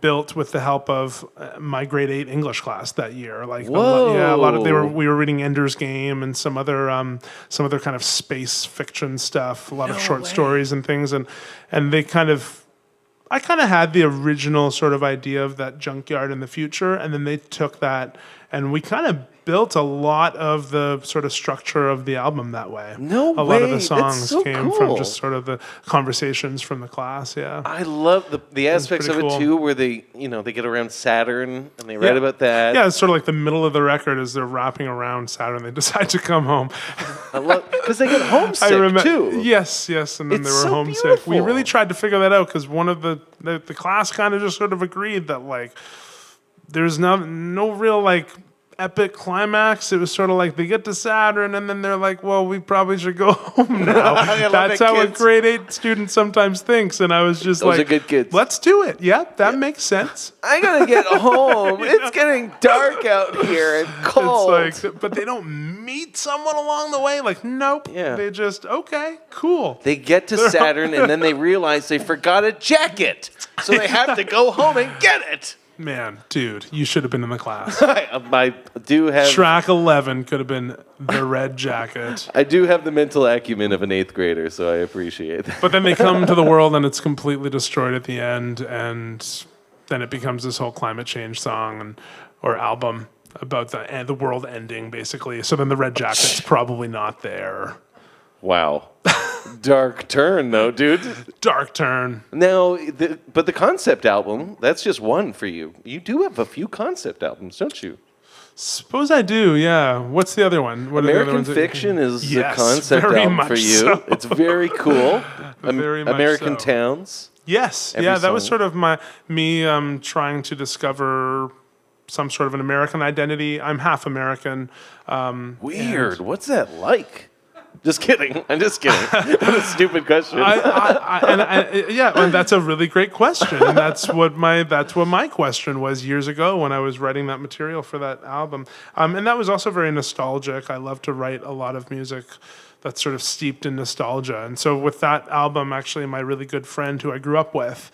built with the help of my grade 8 English class that year. Like, a lot of we were reading Ender's Game and some other kind of space fiction stuff, a lot of short stories and things, and I kind of had the original sort of idea of that junkyard in the future, and then they took that and we kind of built a lot of the sort of structure of the album that way. No way. A lot of the songs came cool. from just sort of the conversations from the class, yeah. I love the aspects of it cool. too, where they get around Saturn and they write about that. Yeah, it's sort of like the middle of the record as they're wrapping around Saturn. They decide to come home. I love because they get homesick too. Yes, and then they were homesick. Beautiful. We really tried to figure that out because one of the class kind of just sort of agreed that like there's no real like epic climax. It was sort of like they get to Saturn and then they're like, well, we probably should go home now. That's how a grade 8 student sometimes thinks. And I was just Those are good kids. Let's do it. Yep, that makes sense. I gotta get home. It's getting dark out here and cold. It's like, but they don't meet someone along the way. Like, nope. Yeah. They just, okay, cool. They get to Saturn and then they realize they forgot a jacket. So they have to go home and get it. Man, dude, you should have been in the class. I do have Track 11 could have been the red jacket. I do have the mental acumen of an 8th grader, so I appreciate that. But then they come to the world and it's completely destroyed at the end, and then it becomes this whole climate change song or album about the world ending, basically. So then the red jacket's probably not there. Wow. Dark turn, though, dude. Dark turn. Now, but the concept album, that's just one for you. You do have a few concept albums, don't you? Suppose I do, yeah. What's the other one? What American are the other ones Fiction is Yes, the concept very album much for you. so. It's very cool. Very much American so. Towns. Yes, Every yeah, that was song. sort of me trying to discover some sort of an American identity. I'm half American. Weird. What's that like? Just kidding. I'm just kidding. What a stupid question. And that's a really great question, and that's what my question was years ago when I was writing that material for that album. And that was also very nostalgic. I love to write a lot of music that's sort of steeped in nostalgia. And so with that album, actually, my really good friend who I grew up with.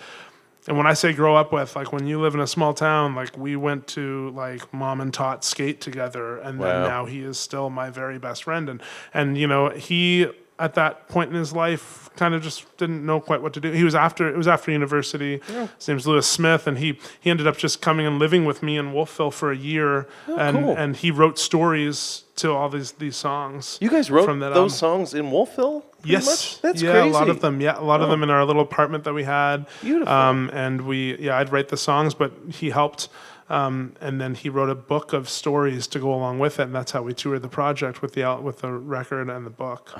And when I say grow up with, like when you live in a small town, like we went to like mom and tot skate together, and then now he is still my very best friend. And he at that point in his life kind of just didn't know quite what to do. It was after university. Yeah. His name's Lewis Smith, and he ended up just coming and living with me in Wolfville for a year, and he wrote stories to all these songs. You guys wrote from that those songs in Wolfville? Yes, much? That's crazy. A lot of them. Yeah, a lot of them in our little apartment that we had. Beautiful. And I'd write the songs, but he helped. And then he wrote a book of stories to go along with it, and that's how we toured the project with the record and the book.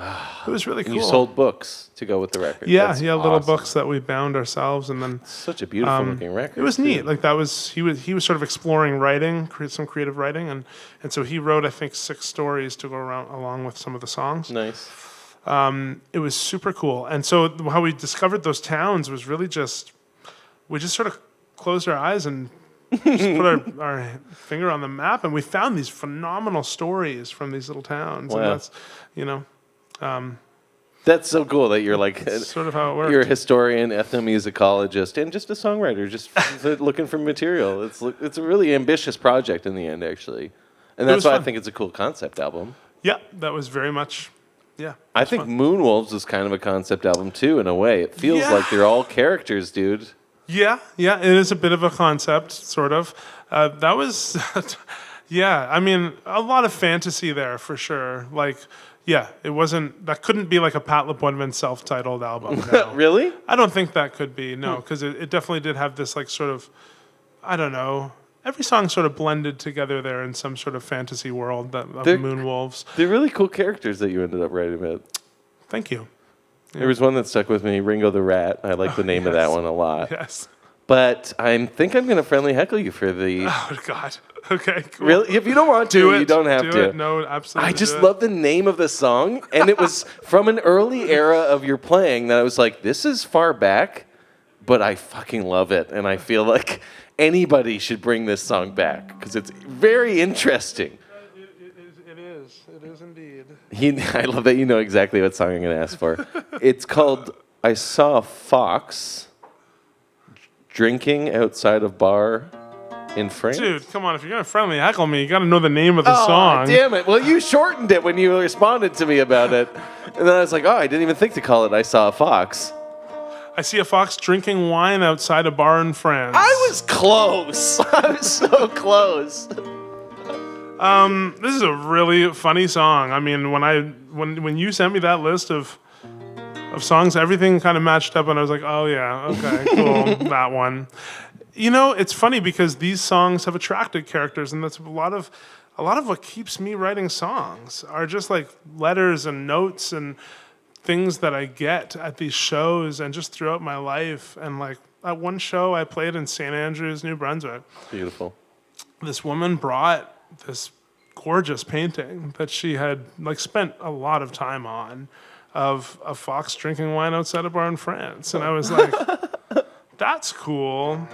It was really cool. And you sold books to go with the record. Yeah, That's little awesome. books that we bound ourselves, and then Such a beautiful looking record. it was too. neat. Like he was sort of exploring writing, some creative writing, and so he wrote I think 6 stories to go along with some of the songs. Nice. It was super cool. And so how we discovered those towns was really we just sort of closed our eyes and just put our finger on the map, and we found these phenomenal stories from these little towns. Wow. And that's, That's so cool that you're like sort of how it worked. you're a historian, ethnomusicologist, and just a songwriter, just looking for material. It's a really ambitious project in the end, actually, and that's was why I fun. think it's a cool concept album. Yeah, that was very much, yeah. I think Moonwolves is kind of a concept album too, in a way. It feels like they're all characters, dude. Yeah, it is a bit of a concept, sort of. That was, yeah, I mean, a lot of fantasy there for sure. Like, yeah, that couldn't be like a Pat Lepoidevin self-titled album. No. Really? I don't think that could be, no, because it definitely did have this like sort of, I don't know, every song sort of blended together there in some sort of fantasy world of Moonwolves. They're really cool characters that you ended up writing about. Thank you. There was one that stuck with me, Ringo the Rat. I like the name of that one a lot. Yes. But I think I'm going to friendly heckle you for the... Oh, God. Okay, cool. Really? If you don't want to, you don't have to. It. No, absolutely. I just love the name of the song, and it was from an early era of your playing that I was like, this is far back, but I fucking love it, and I feel like anybody should bring this song back, because it's very interesting. It is. It is indeed. I love that you know exactly what song I'm going to ask for. It's called I Saw a Fox Drinking Outside a Bar in France. Dude, come on. If you're going to friendly heckle me, you got to know the name of the song. Damn it. Well, you shortened it when you responded to me about it. And then I was like, I didn't even think to call it I Saw a Fox. I see a fox drinking wine outside a bar in France. I was close. I was so close. This is a really funny song. I mean, when you sent me that list of songs, everything kind of matched up, and I was like, oh yeah, okay, cool, that one. You know, it's funny because these songs have attracted characters, and that's a lot of what keeps me writing songs are just like letters and notes and things that I get at these shows and just throughout my life. And like at one show I played in St. Andrews, New Brunswick. Beautiful. This woman brought this gorgeous painting that she had like spent a lot of time on of a fox drinking wine outside a bar in France. And I was like, that's cool.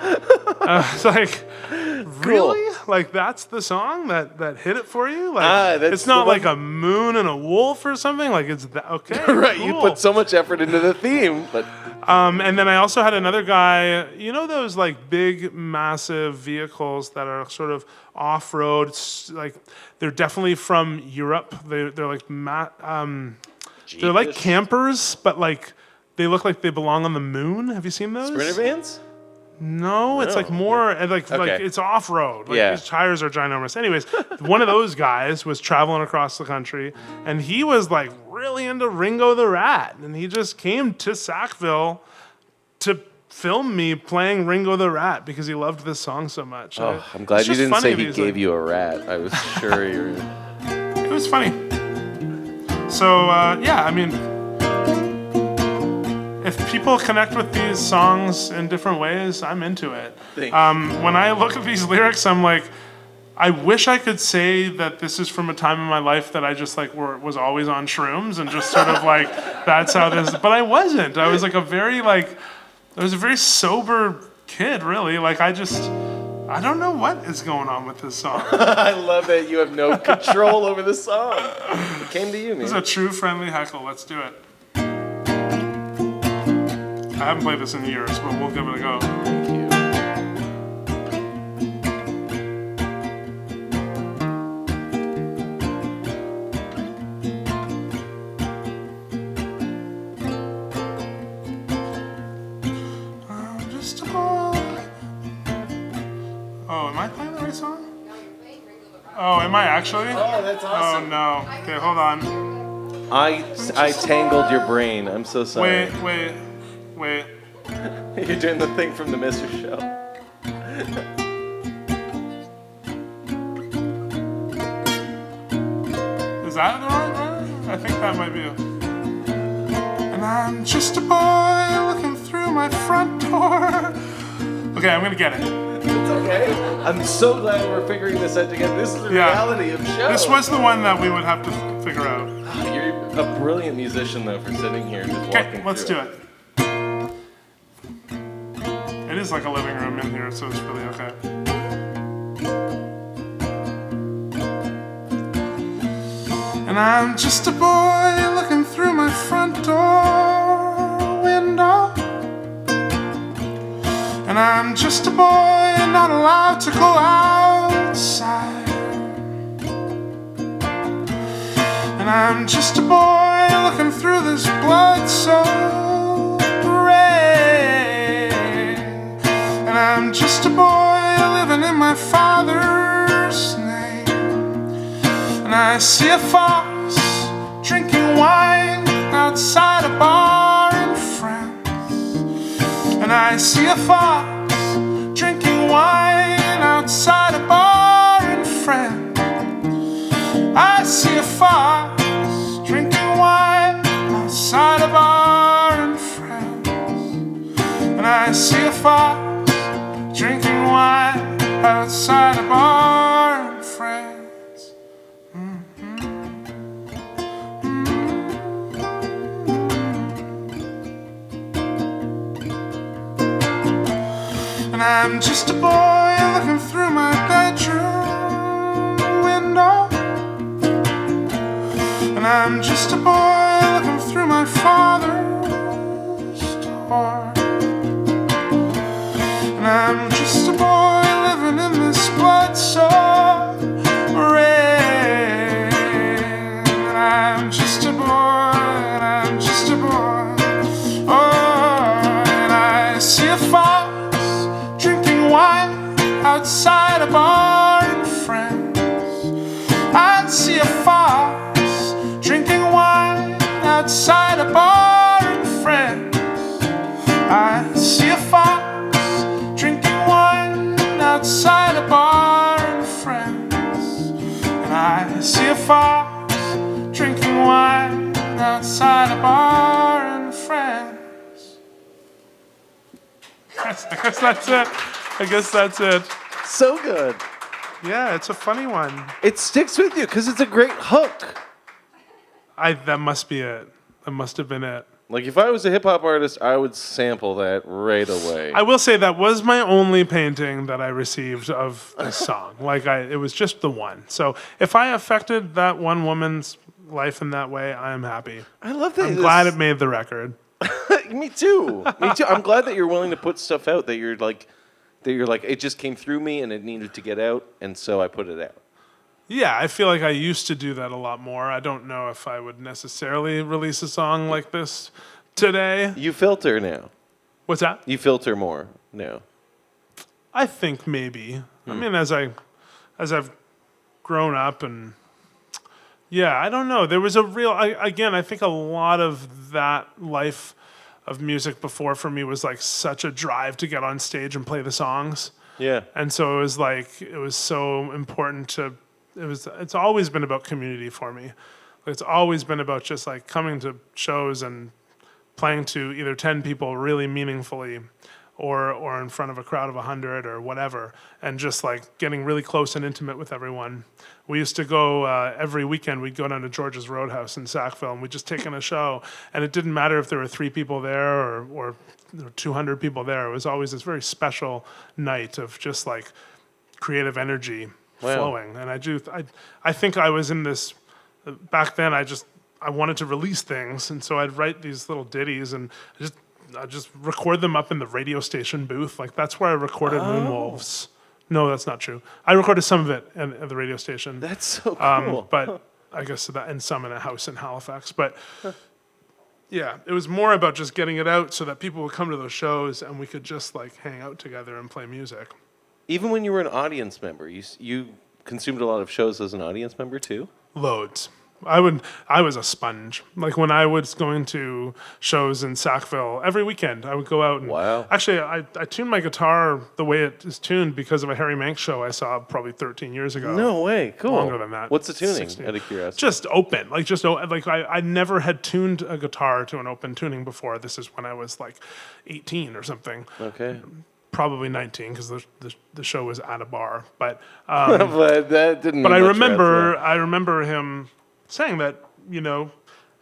It's like, really? Like that's the song that hit it for you? Like it's not like a moon and a wolf or something. Like it's okay. Right, cool. you put so much effort into the theme, but and then I also had another guy. You know those like big, massive vehicles that are sort of off-road. Like they're definitely from Europe. They're like they're like campers, but like they look like they belong on the moon. Have you seen those? Sprinter vans? No, it's like more like it's off road. Like Yeah. these tires are ginormous. Anyways, one of those guys was traveling across the country, and he was like really into Ringo the Rat, and he just came to Sackville to film me playing Ringo the Rat because he loved this song so much. Oh, I'm glad you didn't say he gave you a rat. I was sure you were. It was funny. So yeah, I mean. If people connect with these songs in different ways, I'm into it. When I look at these lyrics, I'm like, I wish I could say that this is from a time in my life that I just like was always on shrooms and just sort of like that's how this. But I wasn't. I was like I was a very sober kid, really. Like I don't know what is going on with this song. I love that you have no control over the song. It came to you, man. This is a true friendly heckle. Let's do it. I haven't played this in years, but we'll give it a go. Thank you. I'm just a boy. Oh, am I playing the right song? No, you're playing Ringo the Rat. Oh, am I actually? Oh, that's awesome. Oh no. Okay, hold on. I tangled your brain. I'm so sorry. Wait. You're doing the thing from the Mr. Show. Is that the right one? I think that might be it. And I'm just a boy looking through my front door. Okay, I'm gonna get it. It's okay. I'm so glad we're figuring this out together. This is the reality of show. This was the one that we would have to figure out. You're a brilliant musician, though, for sitting here and just walking Okay, let's do it. It is like a living room in here, so it's really okay. And I'm just a boy looking through my front door window. And I'm just a boy not allowed to go outside. And I'm just a boy looking through this blood-soaked rain. And I'm just a boy living in my father's name. And I see a fox drinking wine outside a bar in France. And I see a fox drinking wine outside a bar in France. I see a fox drinking wine outside a bar in France. And I see a fox drinking wine outside a bar in France. And I'm just a boy looking through my bedroom window. I'm just a boy looking through my father's door. And I'm just a boy living in this blood-soaked rain. And I'm just a boy, and I'm just a boy. Oh, and I see a fox drinking wine outside a bar and friends. I see a fox drinking wine outside a bar and friends. I see a fox drinking wine outside a bar and friends. And I see a fox drinking wine outside a bar and friends. I guess that's it. I guess that's it. So good. Yeah, it's a funny one. It sticks with you because it's a great hook. That must be it. That must have been it. Like, if I was a hip-hop artist, I would sample that right away. I will say that was my only painting that I received of this song. It was just the one. So if I affected that one woman's life in that way, I am happy. I love that. I'm glad it made the record. Me too. Me too. I'm glad that you're willing to put stuff out that you're like, it just came through me and it needed to get out, and so I put it out. Yeah, I feel like I used to do that a lot more. I don't know if I would necessarily release a song like this today. You filter now. What's that? You filter more now. I think maybe. I mean, as I've grown up, and yeah, I don't know. There was a real. I think a lot of that life of music before for me was like such a drive to get on stage and play the songs. Yeah. And so it was so important to. It's always been about community for me. It's always been about just like coming to shows and playing to either 10 people really meaningfully or in front of a crowd of 100 or whatever, and just like getting really close and intimate with everyone. We used to go every weekend, we'd go down to George's Roadhouse in Sackville, and we'd just take in a show, and it didn't matter if there were 3 people there or 200 people there. It was always this very special night of just like creative energy flowing. And I think I was in this, back then I wanted to release things, and so I'd write these little ditties and I'd just record them up in the radio station booth. Like that's where I recorded Moonwolves. No, that's not true. I recorded some of it at the radio station. That's so cool. But I guess that, and some in a house in Halifax. But yeah, it was more about just getting it out so that people would come to those shows and we could just like hang out together and play music. Even when you were an audience member, you consumed a lot of shows as an audience member too? Loads. I was a sponge. Like when I was going to shows in Sackville every weekend, I would go out and actually I tuned my guitar the way it is tuned because of a Harry Manx show I saw probably 13 years ago. No way, cool. Longer than that. What's the tuning? 16. Out of curiosity. Just open, I never had tuned a guitar to an open tuning before. This is when I was like 18 or something. Okay. Probably 19 because the show was at a bar, but but that didn't. But I remember him saying that,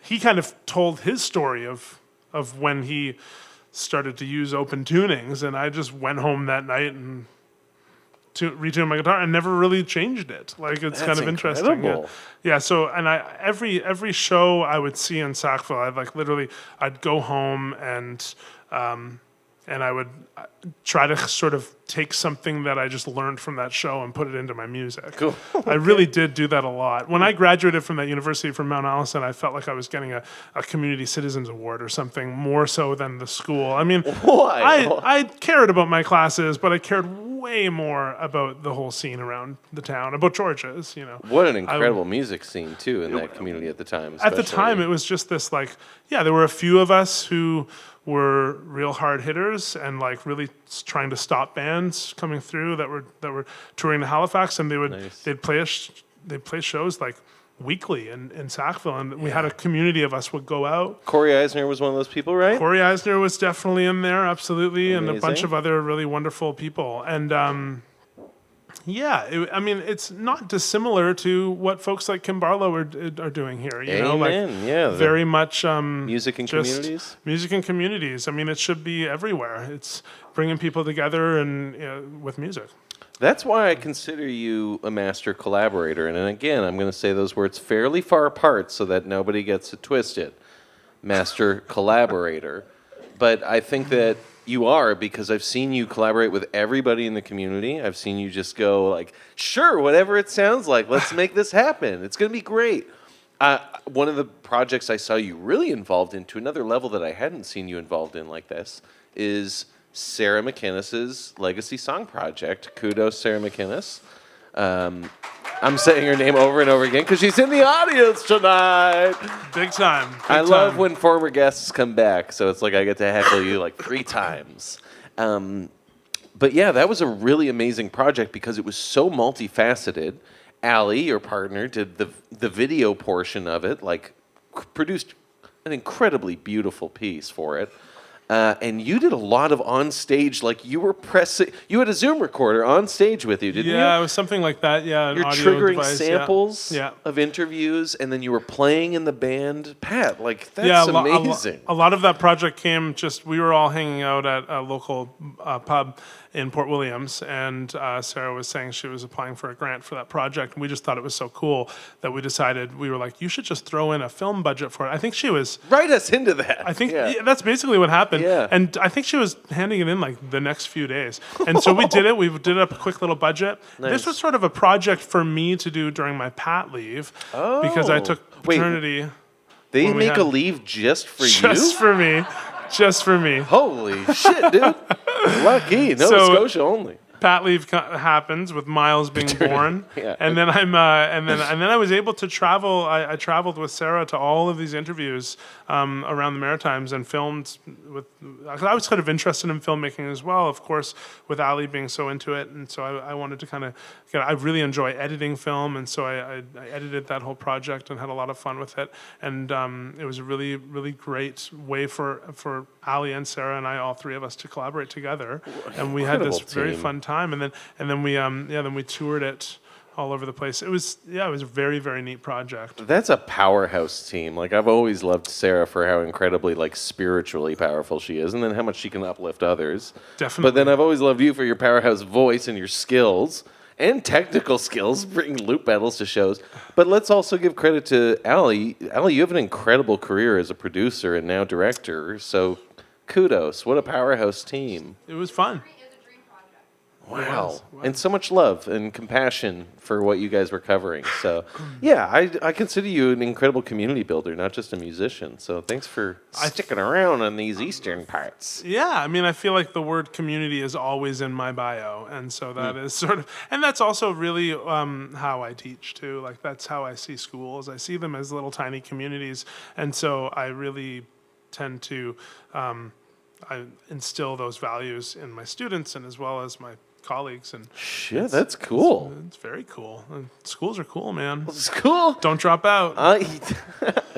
he kind of told his story of when he started to use open tunings, and I just went home that night and retuned my guitar and never really changed it. Like it's kind of interesting. Yeah. So every show I would see in Sackville, I'd go home and I would try to sort of take something that I just learned from that show and put it into my music. Cool. I really did do that a lot. When I graduated from that university from Mount Allison, I felt like I was getting a Community Citizens Award or something, more so than the school. I mean, why? I cared about my classes, but I cared way more about the whole scene around the town, about George's, What an incredible music scene, too, in that community at the time. At the time, it was just this, there were a few of us who were real hard hitters and really trying to stop bands coming through that were touring to Halifax, and they'd play shows weekly in Sackville, and we had a community of us would go out. Corey Eisner was one of those people, right? Corey Eisner was definitely in there, absolutely. Amazing. And a bunch of other really wonderful people. And it's not dissimilar to what folks like Kim Barlow are doing here. Very much music and communities. Music and communities. I mean, it should be everywhere. It's bringing people together and with music. That's why I consider you a master collaborator. And again, I'm going to say those words fairly far apart so that nobody gets it twisted. Master collaborator. But I think that you are, because I've seen you collaborate with everybody in the community. I've seen you just go like, sure, whatever it sounds like, let's make this happen. It's going to be great. One of the projects I saw you really involved in, to another level that I hadn't seen you involved in like this, is Sarah McInnes's Legacy Song Project. Kudos, Sarah McInnes. I'm saying her name over and over again because she's in the audience tonight. Big time. I love when former guests come back, so it's like I get to heckle you like 3 times. But yeah, that was a really amazing project because it was so multifaceted. Allie, your partner, did the video portion of it, like produced an incredibly beautiful piece for it. And you did a lot of on stage, like you were pressing. You had a Zoom recorder on stage with you, didn't you? Yeah, it was something like that. Yeah, You're audio triggering device, samples yeah. of interviews, and then you were playing in the band. Pat, like that's amazing. A lot of that project came just, we were all hanging out at a local pub in Port Williams, and Sarah was saying she was applying for a grant for that project, and we just thought it was so cool that we decided, we were like, you should just throw in a film budget for it. I think she was... Write us into that. I think that's basically what happened. Yeah. And I think she was handing it in like the next few days. And so we did it. We did a quick little budget. Nice. This was sort of a project for me to do during my Pat leave because I took paternity. They make a leave just for you? Just for me. Just for me. Holy shit, dude. Lucky. Nova Scotia only. Pat leave happens with Miles being born, Yeah. and then and then I was able to travel. I traveled with Sarah to all of these interviews around the Maritimes and filmed with. I was kind of interested in filmmaking as well, of course, with Ali being so into it, and so I wanted to kind of. I really enjoy editing film, and so I edited that whole project and had a lot of fun with it, and it was a really really great way for Ali and Sarah and I, all 3 of us, to collaborate together, and we had this very fun time, and then we toured it all over the place. It was a very very neat project. That's a powerhouse team. Like I've always loved Sarah for how incredibly like spiritually powerful she is, and then how much she can uplift others. Definitely. But then I've always loved you for your powerhouse voice and your skills and technical skills, bringing loop battles to shows. But let's also give credit to Allie. Allie, you have an incredible career as a producer and now director. So kudos. What a powerhouse team. It was fun. Wow. And so much love and compassion for what you guys were covering. So, yeah, I consider you an incredible community builder, not just a musician. So thanks for sticking around on these eastern parts. Yeah, I mean, I feel like the word community is always in my bio. And so that is sort of, and that's also really how I teach too. Like that's how I see schools. I see them as little tiny communities. And so I really tend to I instill those values in my students and as well as my colleagues. And shit, that's cool. It's very cool. And schools are cool, man. It's cool. Don't drop out.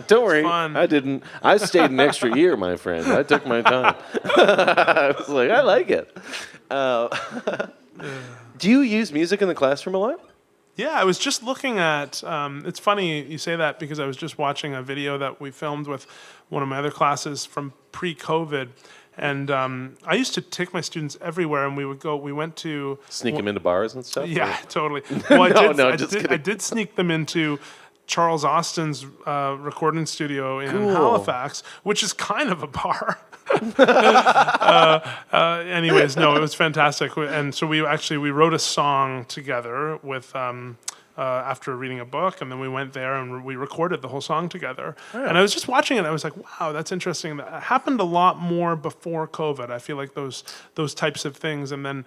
Don't worry. Fun. I didn't. I stayed an extra year, my friend. I took my time. I was like, I like it. Do you use music in the classroom a lot? Yeah, I was just looking at, it's funny you say that because I was just watching a video that we filmed with one of my other classes from pre-COVID. And I used to take my students everywhere, and we went to... Sneak them into bars and stuff? Yeah, totally. Well, I did sneak them into Charles Austin's recording studio in Halifax, which is kind of a bar. Anyways, no, it was fantastic. And so we wrote a song together with... after reading a book, and then we went there and we recorded the whole song together. Oh. And I was just watching it, and I was like, wow, that's interesting. That happened a lot more before COVID. I feel like those types of things, and then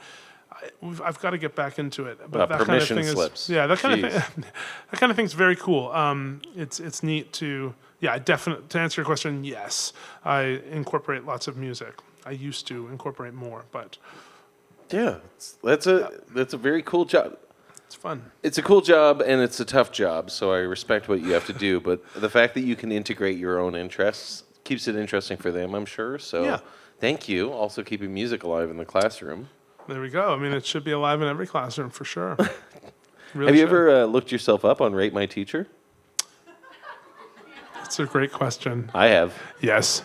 I've got to get back into it. But that kind of thing slips. that kind of thing. That kind of thing's very cool. It's neat to to answer your question. Yes, I incorporate lots of music. I used to incorporate more, but yeah, that's a very cool job. It's fun. It's a cool job, and it's a tough job, so I respect what you have to do. But the fact that you can integrate your own interests keeps it interesting for them, I'm sure. So thank you. Also keeping music alive in the classroom. There we go. I mean, it should be alive in every classroom for sure. Really have you ever looked yourself up on Rate My Teacher? That's a great question. I have. Yes.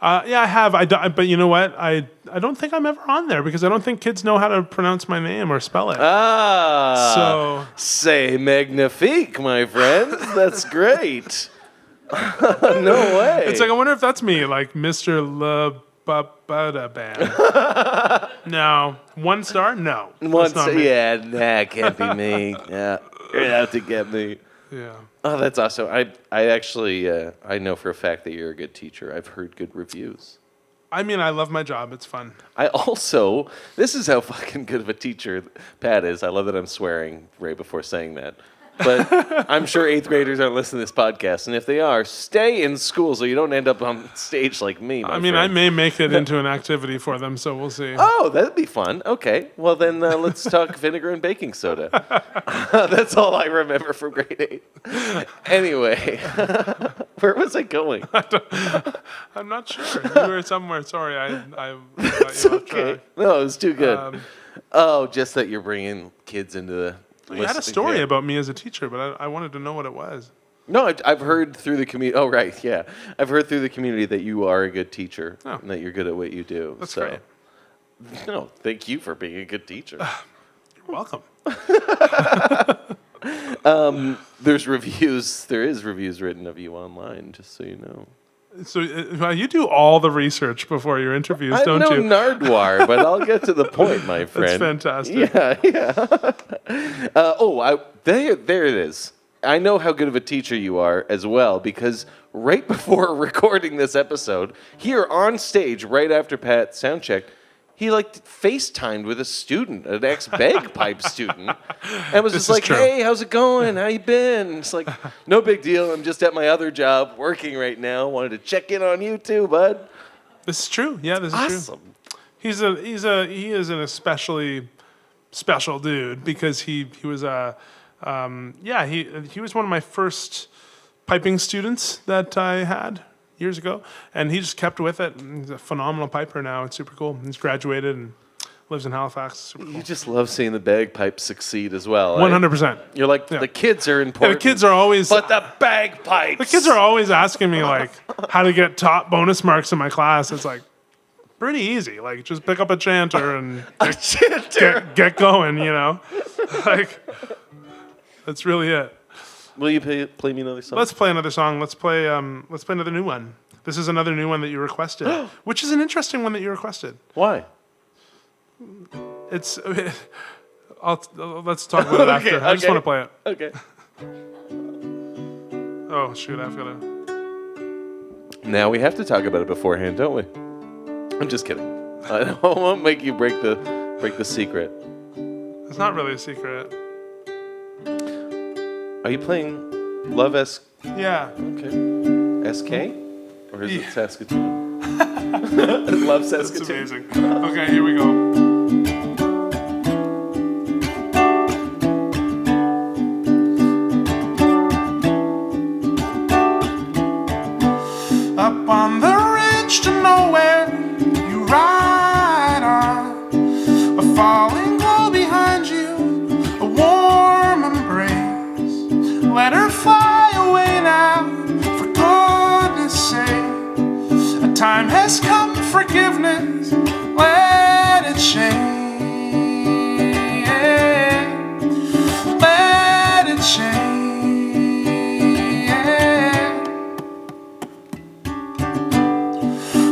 Yeah, I have. But you know what? I don't think I'm ever on there because I don't think kids know how to pronounce my name or spell it. Ah, c'est magnifique, my friend. That's great. No way. It's like, I wonder if that's me, like Mr. Band. No. 1 star? No. Once, That's not me. yeah, that can't be me. Yeah, you're out to get me. Yeah. Oh, that's awesome. I actually, I know for a fact that you're a good teacher. I've heard good reviews. I mean, I love my job. It's fun. I also, this is how fucking good of a teacher Pat is. I love that I'm swearing right before saying that. But I'm sure 8th graders aren't listening to this podcast. And if they are, stay in school so you don't end up on stage like me, I mean, friend. I may make it into an activity for them, so we'll see. Oh, that'd be fun. Okay. Well, then let's talk vinegar and baking soda. That's all I remember from grade 8. Anyway, where was I going? I'm not sure. You were somewhere. Sorry, I got It's you off okay. track. No, it was too good. Just that you're bringing kids into the... You had a story about me as a teacher, but I wanted to know what it was. No, I've heard through the community. Oh, right, yeah. I've heard through the community that you are a good teacher and that you're good at what you do. That's great. No, thank you for being a good teacher. You're welcome. There's reviews. There is reviews written of you online, just so you know. So you do all the research before your interviews, don't I know you? Nardwar, but I'll get to the point, my friend. That's fantastic. Yeah. There it is. I know how good of a teacher you are as well, because right before recording this episode, here on stage, right after Pat soundchecked, he FaceTimed with a student, an ex-bagpipe student, and was This just is like, true. "Hey, how's it going? How you been?" It's like, "No big deal. I'm just at my other job working right now. Wanted to check in on you too, bud." This is true. Yeah, this is true. Awesome. He is an especially special dude because he was he was one of my first piping students that I had years ago, and he just kept with it. He's a phenomenal piper now. It's super cool. He's graduated and lives in Halifax. Super cool. You just love seeing the bagpipes succeed as well. 100%. You're like, Yeah. the kids are Yeah, important. the kids are always But the bagpipes. the kids are always asking me like how to get top bonus marks in my class. It's like pretty easy. Like just pick up a chanter and get going. You know, like that's really it. Will you play me another song? Let's play another song. Let's play another new one. This is another new one that you requested, which is an interesting one that you requested. Why? It's let's talk about it after. I just want to play it. Okay. Oh shoot, I've got to. Now we have to talk about it beforehand, don't we? I'm just kidding. I won't make you break the secret. It's not really a secret. Are you playing Love S? Yeah. Okay. SK? Or is it Saskatoon? Love That's Saskatoon. amazing. Okay, here we go. Up on the ridge to nowhere, you ride on. A falling glow behind you, a warm embrace. Let her fly away now, for goodness sake. A time has come, forgiveness, let it shake. Let it shake.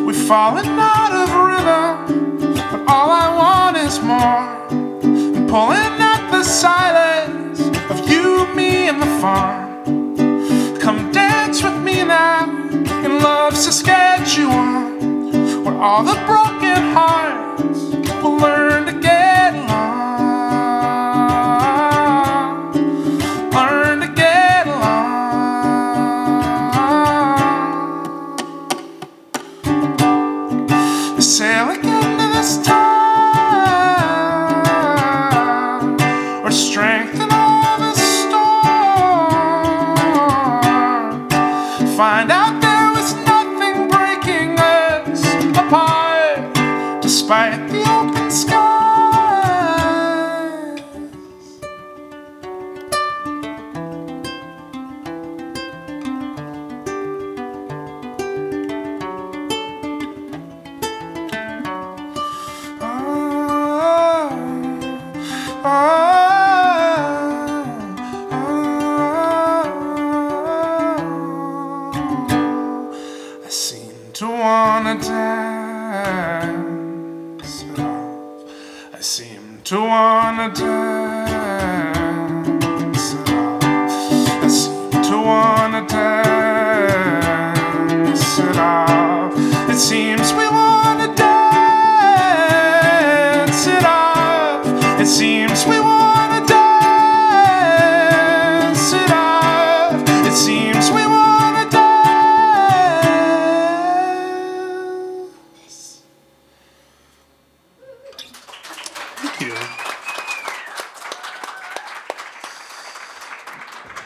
We've fallen out of rhythm, but all I want is more. I'm pulling at the silence of you, me, and the farm. Come dance with me now in love Saskatchewan, where all the broken hearts will learn to get along. Learn to get along. Sailing into this time, or strength in all the storm. Find out there was nothing breaking us apart, despite the open skies. dance it off. I seem to wanna dance it off. I seem to wanna dance it off. It seems we wanna dance it off. It seems we wanna dance it off. It seems we wanna dance. Thank you.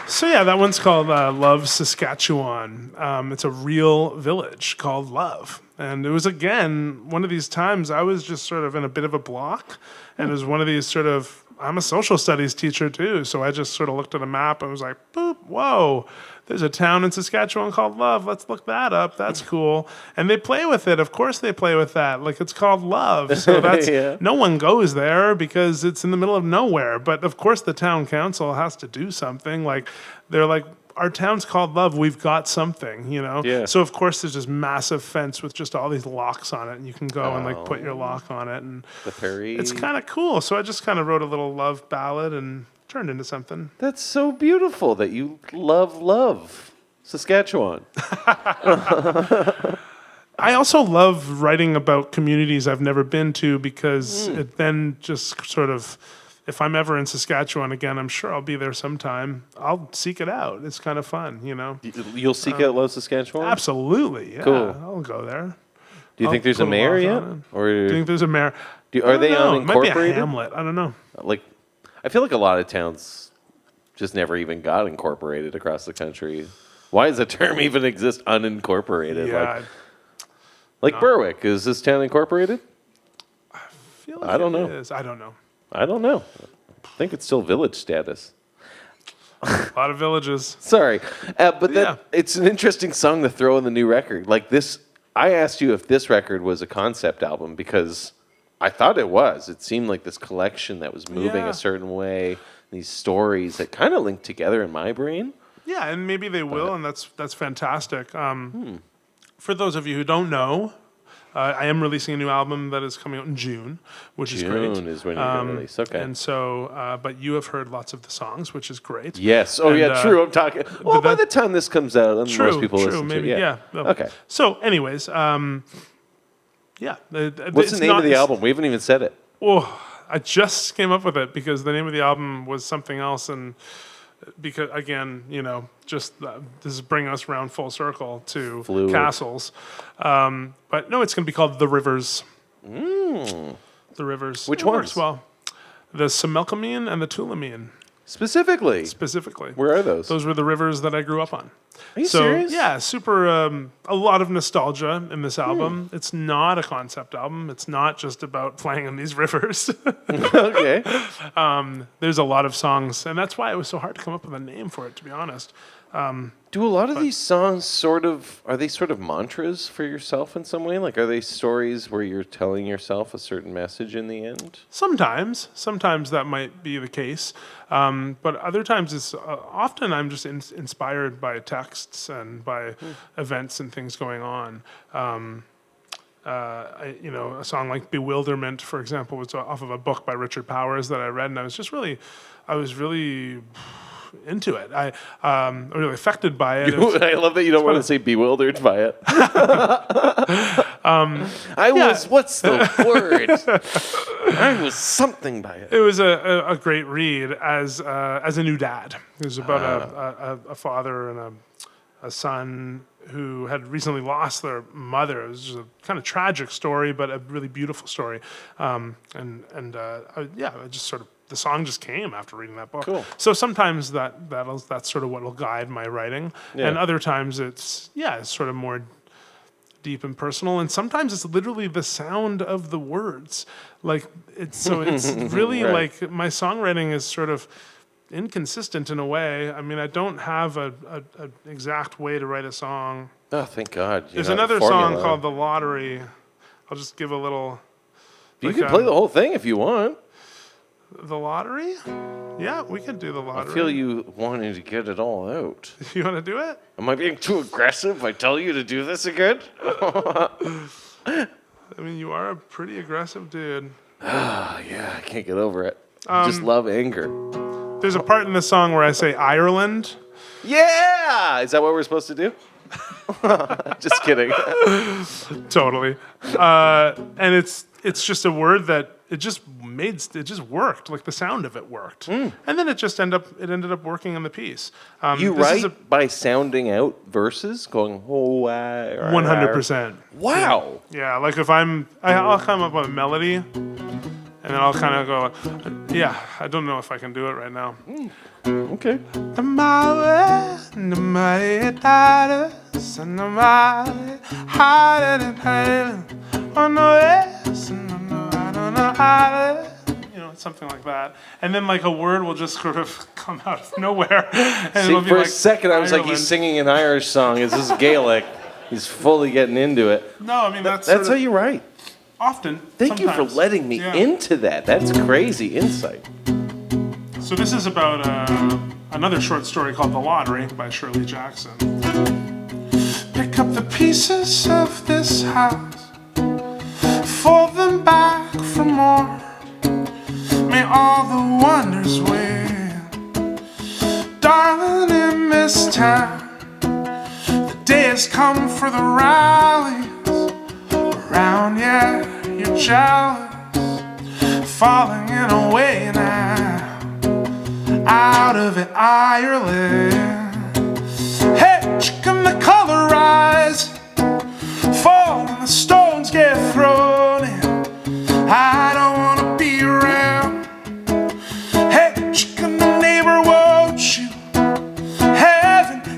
So yeah, that one's called Love, Saskatchewan. It's a real village called Love. And it was, again, one of these times I was just sort of in a bit of a block. And it was one of these sort of, I'm a social studies teacher too. So I just sort of looked at a map and was like, boop, whoa, there's a town in Saskatchewan called Love. Let's look that up. That's cool. And they play with it. Of course they play with that. Like, it's called Love. So that's, Yeah. no one goes there because it's in the middle of nowhere. But of course the town council has to do something. Like, they're like, our town's called Love. We've got something, you know? Yeah. So of course there's this massive fence with just all these locks on it, and you can go and like put your lock on it, and The parade. it's kind of cool. So I just kind of wrote a little love ballad and turned into something. That's so beautiful that you love Saskatchewan. I also love writing about communities I've never been to because it then just sort of, if I'm ever in Saskatchewan again, I'm sure I'll be there sometime. I'll seek it out. It's kind of fun, you know? You'll seek out Love Saskatchewan? Absolutely, yeah. Cool. I'll go there. Do you think there's a put a mayor lock yet? on it. Or Do you think there's a mayor? are they It might be a unincorporated? hamlet. I don't know. Like, I feel like a lot of towns just never even got incorporated across the country. Why does the term even exist, unincorporated? Yeah, Like Berwick, is this town incorporated? I feel like I don't it know. is. I don't know. I don't know. I think it's still village status. A lot of villages. Sorry, but Yeah. it's an interesting song to throw in the new record. Like this, I asked you if this record was a concept album because I thought it was. It seemed like this collection that was moving Yeah. a certain way. These stories that kind of linked together in my brain. Yeah, and maybe they will, and that's fantastic. For those of you who don't know, I am releasing a new album that is coming out in June, which is great. June is when you're going to release. Okay. And so, but you have heard lots of the songs, which is great. Yes. Oh, And, yeah, true. I'm talking. Well, by that- the time this comes out, most people true, listen maybe, to it. yeah. Okay. So, anyways, yeah. What's the name of the album? We haven't even said it. Oh, I just came up with it because the name of the album was something else, and because again, you know, just this is bringing us around full circle to Fluid. castles. But no, it's going to be called The Rivers. The Rivers. Which It works ones? well. The Similkameen and the Tulameen, Specifically. specifically. Where are those? Those were the rivers that I grew up on. Are you So serious? yeah, super. A lot of nostalgia in this album. It's not a concept album. It's not just about playing in these rivers. Okay. There's a lot of songs, and that's why it was so hard to come up with a name for it. To be honest, Do a lot of these songs are they sort of mantras for yourself in some way? Like, are they stories where you're telling yourself a certain message in the end? sometimes that might be the case, but other times it's often I'm just inspired by texts and by events and things going on. A song like "Bewilderment," for example, was off of a book by Richard Powers that I read, and I was really into it. I really affected by it. I love that you don't want to say bewildered by it. What's the word? I was something by it. It was a great read as a new dad. It was about a father and a son who had recently lost their mother. It was just a kind of tragic story, but a really beautiful story. I just sort of, the song just came after reading that book. Cool. So sometimes that's sort of what will guide my writing, Yeah. and other times it's sort of more deep and personal, and sometimes it's literally the sound of the words. Like it's really Right. like my songwriting is sort of inconsistent in a way. I mean, I don't have an exact way to write a song. Oh, thank God. There's another song called "The Lottery." I'll just give a little. You like, can play the whole thing if you want. The Lottery? Yeah, we could do The Lottery. I feel you wanting to get it all out. You want to do it? Am I being too aggressive? I tell you to do this again? I mean, you are a pretty aggressive dude. Yeah, I can't get over it. I just love anger. There's a part in the song where I say Ireland. Yeah! Is that what we're supposed to do? Just kidding. Totally. And it's just a word that it just worked. Like the sound of it worked. And then it ended up working in the piece. You write by sounding out verses, going, 100%. Wow. Yeah, like if I'll come up with a melody, and then I'll kind of go, yeah, I don't know if I can do it right now. Okay. Something like that. And then like a word will just sort of come out of nowhere. And See, it'll be for like a second, I was like, he's singing an Irish song. Is this Gaelic? He's fully getting into it. No, I mean, that's how you write. Often. Thank you for letting me into that. That's crazy insight. So this is about another short story called The Lottery by Shirley Jackson. Pick up the pieces of this house, fold them back for more. May all the wonders win. Darling, in this town, the day has come for the rallies. Around, yeah, you're jealous, falling in a way now. Out of it, Ireland. Hey, chicken, the color rise, fall and the stones get thrown in. I don't wanna be around. Hey, chicken, the neighbor, won't you?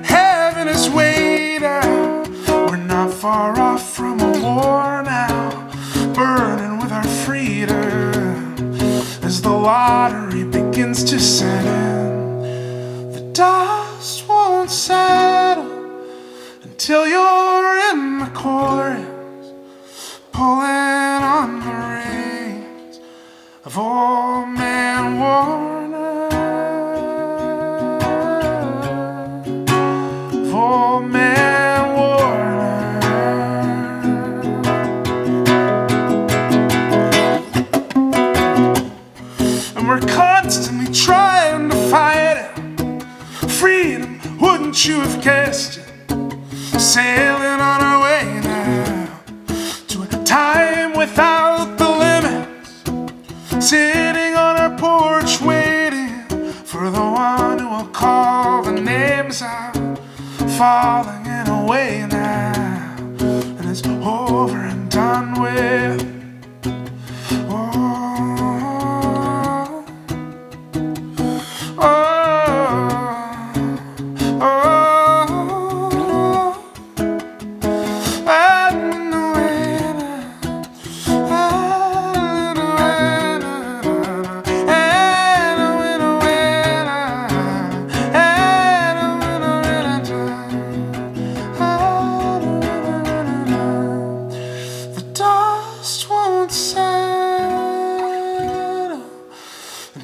Heaven is way down. We're not far off from a war now, burning with our freedom as the lottery begins to set in. The dust won't settle until you're in the chorus, pulling on the reins of old man Warner, of old man Warner. And we're constantly trying to fight it. Freedom, wouldn't you have guessed it? Sailing on our way now to a time without the limits. Sitting on our porch waiting for the one who will call the names out. Falling in a way now, and it's over and done with.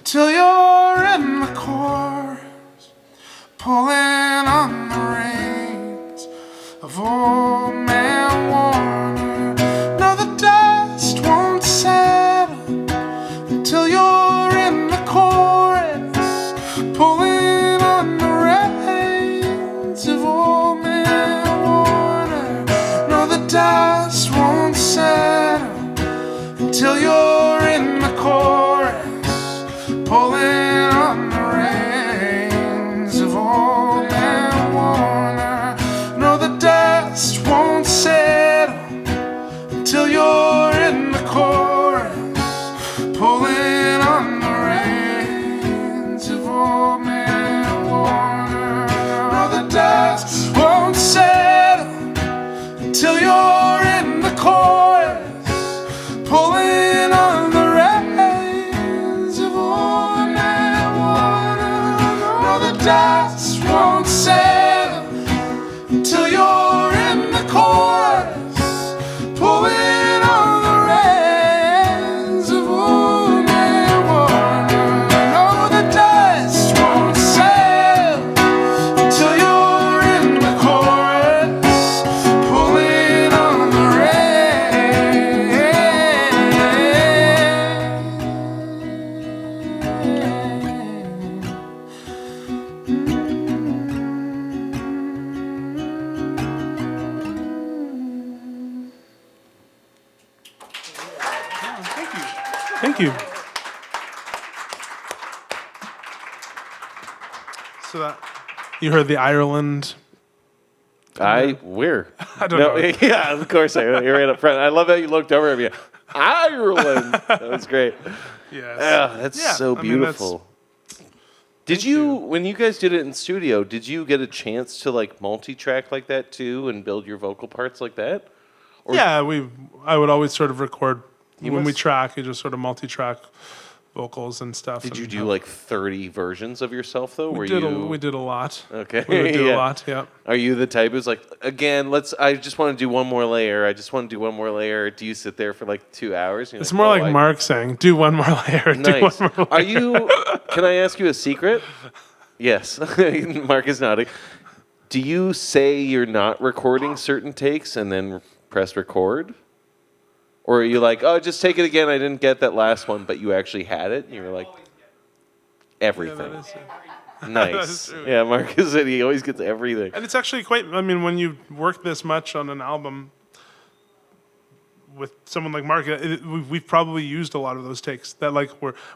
Till you're in the chorus, pulling on the reins of old man Warner. No, the dust won't settle until you're in the chorus, pulling on the reins of old man Warner. No, the dust won't settle until you're in the chorus, pulling on the reins of old man Warner. No, the dust won't settle until you're in the chorus, pulling on the reins of old man Warner. No, the dust won't settle until you're in the chorus, pulling on Thank you. So that you heard the Ireland. Where? I don't know. Yeah, of course. You're right up front. I love how you looked over at me. Ireland. That was great. Yes. Yeah, that's Yeah, so I mean, beautiful. Did you, when you guys did it in studio, did you get a chance to like multi-track like that too and build your vocal parts like that? Or Yeah, I would always sort of record when we must- track. You just sort of multi-track vocals and stuff. did you and do have- like 30 versions of yourself though? We did a lot. Okay. We would do Yeah. a lot. Yeah. Are you the type who's like, again, I just want to do one more layer. I just want to do one more layer. Do you sit there for like 2 hours? You're It's more like Mark saying, "Do one more layer." Nice. Do one more layer. Are you, can I ask you a secret? Yes. Mark is nodding. Do you say you're not recording certain takes and then press record? Or are you like, oh, just take it again. I didn't get that last one, but you actually had it. And you were like, everything. Nice. is true. Yeah, Marcus said he always gets everything. And it's actually quite. I mean, when you work this much on an album with someone like Mark, we've probably used a lot of those takes. That like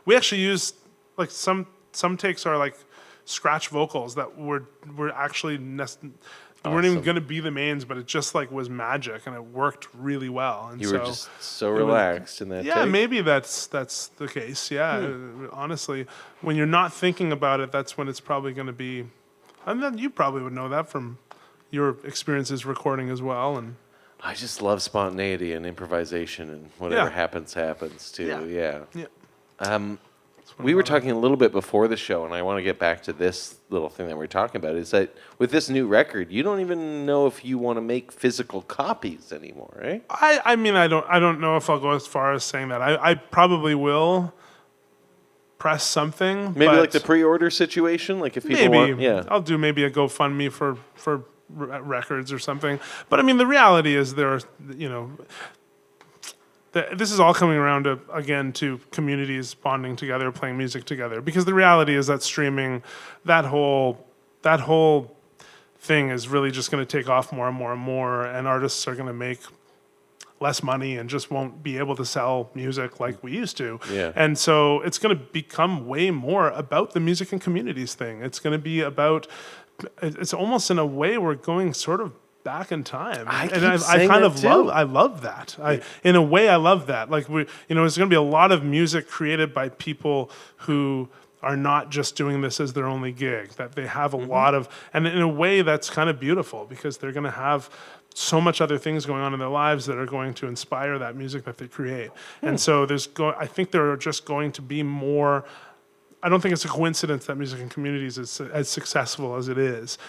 we actually use like some takes are like scratch vocals that were actually weren't even going to be the mains, but it just like was magic and it worked really well. And You so were just so relaxed in that yeah, take. maybe that's the case. Yeah, honestly, when you're not thinking about it, that's when it's probably going to be. And then you probably would know that from your experiences recording as well. And I just love spontaneity and improvisation and whatever Yeah. happens too. Yeah. yeah, We were talking a little bit before the show, and I want to get back to this little thing that we're talking about, is that with this new record, you don't even know if you want to make physical copies anymore, right? I mean, I don't know if I'll go as far as saying that. I probably will press something. Maybe but like the pre-order situation, like if people maybe want, yeah. I'll do maybe a GoFundMe for records or something. But I mean, the reality is there are, this is all coming around to communities bonding together, playing music together. Because the reality is that streaming, that whole thing is really just going to take off more and more and more, and artists are going to make less money and just won't be able to sell music like we used to. Yeah. And so it's going to become way more about the music and communities thing. It's going to be about, it's almost in a way we're going sort of back in time. I love that. In a way, I love that. Like there's going to be a lot of music created by people who are not just doing this as their only gig, that they have a lot of, and in a way that's kind of beautiful because they're going to have so much other things going on in their lives that are going to inspire that music that they create. And so I think there are just going to be more. I don't think it's a coincidence that music and communities is as successful as it is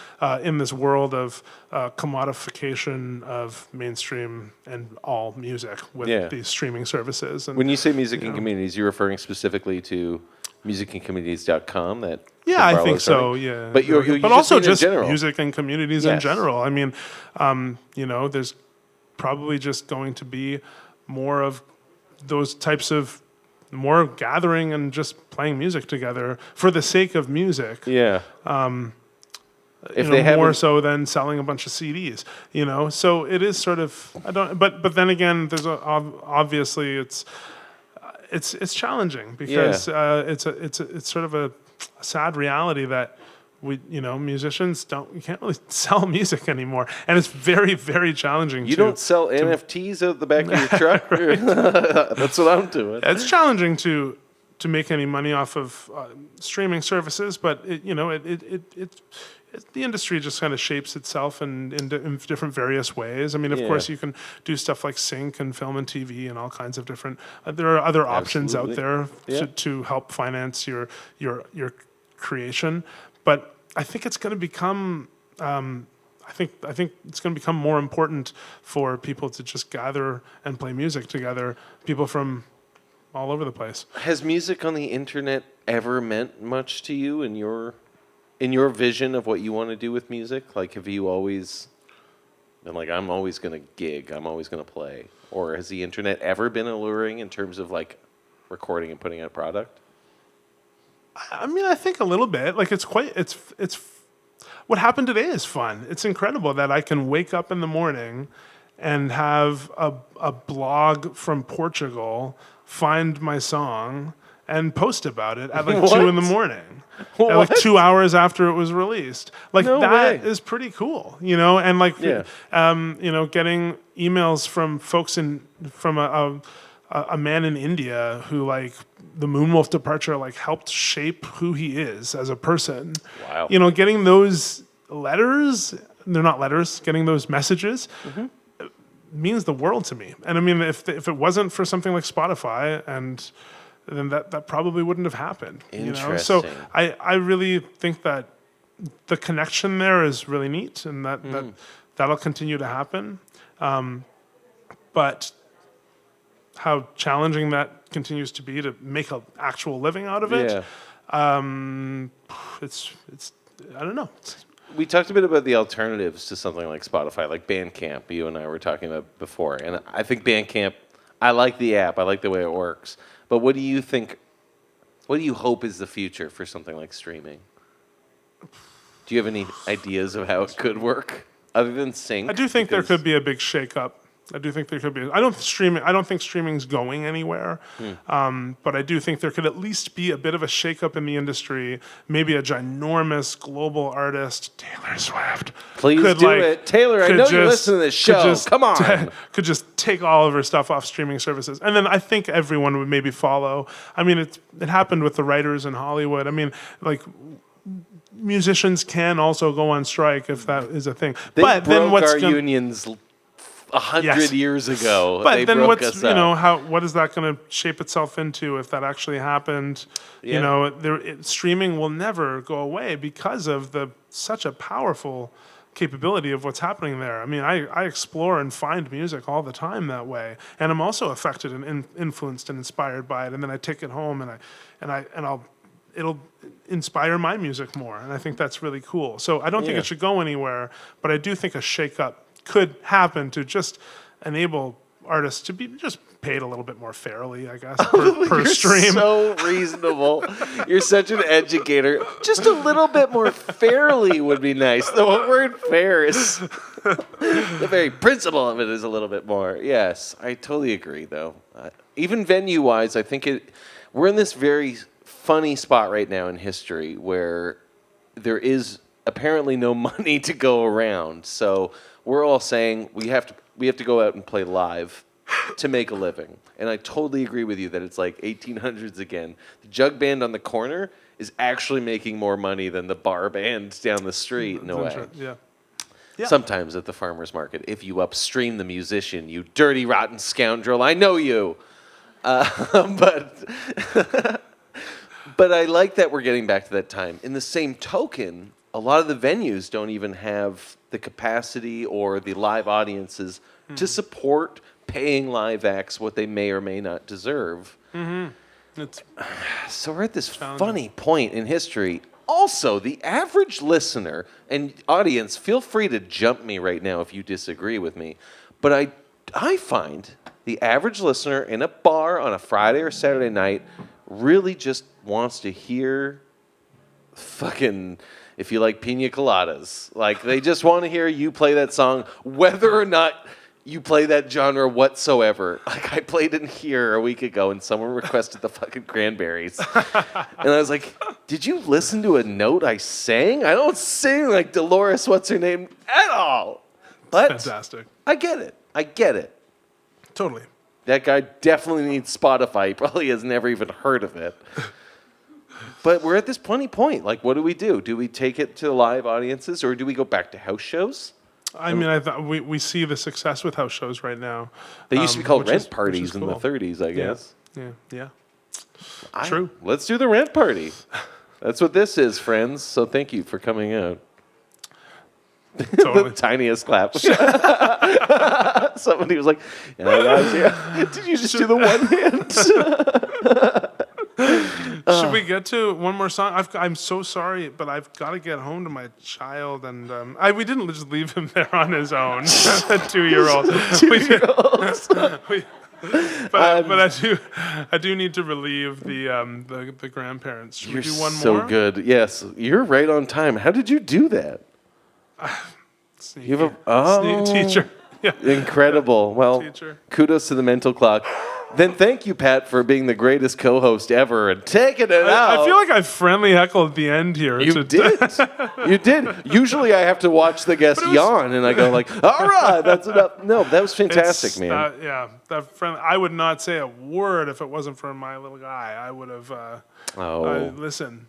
in this world of commodification of mainstream and all music with these streaming services. And, When you say music and communities, you're referring specifically to musicandcommunities.com that yeah, I Barlow think is so. starting? Yeah, But you but also mean in just general. music and communities in general. I mean, there's probably just going to be more of those types of more gathering and just playing music together for the sake of music. Yeah. If they more so than selling a bunch of CDs, So it is sort of but then again, there's obviously it's challenging because it's sort of a sad reality that musicians you can't really sell music anymore, and it's very, very challenging. You don't sell NFTs out the back of your truck. That's what I'm doing. It's challenging to make any money off of streaming services, but the industry just kind of shapes itself in different various ways. I mean, of course, you can do stuff like sync and film and TV and all kinds of different. There are other options out there to help finance your creation, but I think it's going to become. I think it's going to become more important for people to just gather and play music together. People from all over the place. Has music on the internet ever meant much to you in your vision of what you want to do with music? Like, have you always been like, I'm always going to gig, I'm always going to play? Or has the internet ever been alluring in terms of like recording and putting out a product? I mean, I think a little bit. Like, it's what happened today is fun. It's incredible that I can wake up in the morning and have a blog from Portugal find my song and post about it at like 2 in the morning. At like 2 hours after it was released. Like No that way. is pretty cool, you know, and like, Yeah. you know, getting emails from folks from a man in India who like the Moonwolf departure like helped shape who he is as a person. Wow. You know, getting those letters, they're not letters, getting those messages means the world to me. And I mean, if it wasn't for something like Spotify, and then that probably wouldn't have happened. You know? So Interesting. I really think that the connection there is really neat, and that'll continue to happen. But how challenging that continues to be to make an actual living out of it, it's I don't know. We talked a bit about the alternatives to something like Spotify, like Bandcamp. You and I were talking about before, and I think Bandcamp. I like the app. I like the way it works. But what do you think? What do you hope is the future for something like streaming? Do you have any ideas of how it could work other than sync? I do think there could be a big shakeup. I do think there could be. I don't think streaming's going anywhere, but I do think there could at least be a bit of a shakeup in the industry. Maybe a ginormous global artist, Taylor Swift. Please could, do like, it, Taylor. I could know you just- listen to this could show. just Come on. could just take all of her stuff off streaming services, and then I think everyone would maybe follow. I mean, it happened with the writers in Hollywood. I mean, like. Musicians can also go on strike if that is a thing. They but broke then what's our unions 100 Yes. years ago. But They then broke what's us up. what is that going to shape itself into if that actually happened? Yeah. You know, streaming will never go away because of such a powerful capability of what's happening there. I mean, I explore and find music all the time that way, and I'm also affected and influenced and inspired by it. And then I take it home it'll inspire my music more, and I think that's really cool. So I don't think Yeah. it should go anywhere, but I do think a shakeup could happen to just enable artists to be just paid a little bit more fairly, I guess, per You're stream. so reasonable. You're such an educator. Just a little bit more fairly would be nice. The word fair is the very principle of it is a little bit more. Yes, I totally agree, though. Even venue-wise, I think we're in this very funny spot right now in history where there is apparently no money to go around. So we're all saying we have to go out and play live to make a living. And I totally agree with you that it's like 1800s again. The jug band on the corner is actually making more money than the bar band down the street in a way. Yeah. Sometimes at the farmer's market, if you upstream the musician, you dirty, rotten scoundrel, I know you. But I like that we're getting back to that time. In the same token, a lot of the venues don't even have the capacity or the live audiences to support paying live acts what they may or may not deserve. It's So we're at this funny point in history. Also, the average listener and audience, feel free to jump me right now if you disagree with me, but I find the average listener in a bar on a Friday or Saturday night really just wants to hear fucking, if you like pina coladas. Like, they just want to hear you play that song, whether or not you play that genre whatsoever. Like, I played in here a week ago and someone requested the fucking Cranberries. And I was like, did you listen to a note I sang? I don't sing like Dolores what's-her-name at all. But fantastic. I get it. Totally. That guy definitely needs Spotify. He probably has never even heard of it. But we're at this funny point. Like, what do we do? Do we take it to live audiences, or do we go back to house shows? I mean, I thought we see the success with house shows right now. They used to be called which rent is parties in the cool. 30s, I guess. Yeah. True. Let's do the rent party. That's what this is, friends. So thank you for coming out. Totally. The tiniest clap. Somebody was like, yeah, guys, yeah. Did you just do the one hand? Should we get to one more song? I'm so sorry, but I've got to get home to my child, and we didn't just leave him there on his own. A 2-year-old. But I do need to relieve the grandparents. Should we do one so more? good. Yes, you're right on time. How did you do that? Sneaky. You have a Teacher. Yeah. Incredible. Well, Teacher. kudos to the mental clock. Then thank you, Pat, for being the greatest co-host ever and taking it out. I feel like I friendly heckled at the end here. You did. You did. Usually I have to watch the guest yawn, and I go like, all right, that's enough. No, that was fantastic, man. That friendly. I would not say a word if it wasn't for my little guy. I would have. Listen.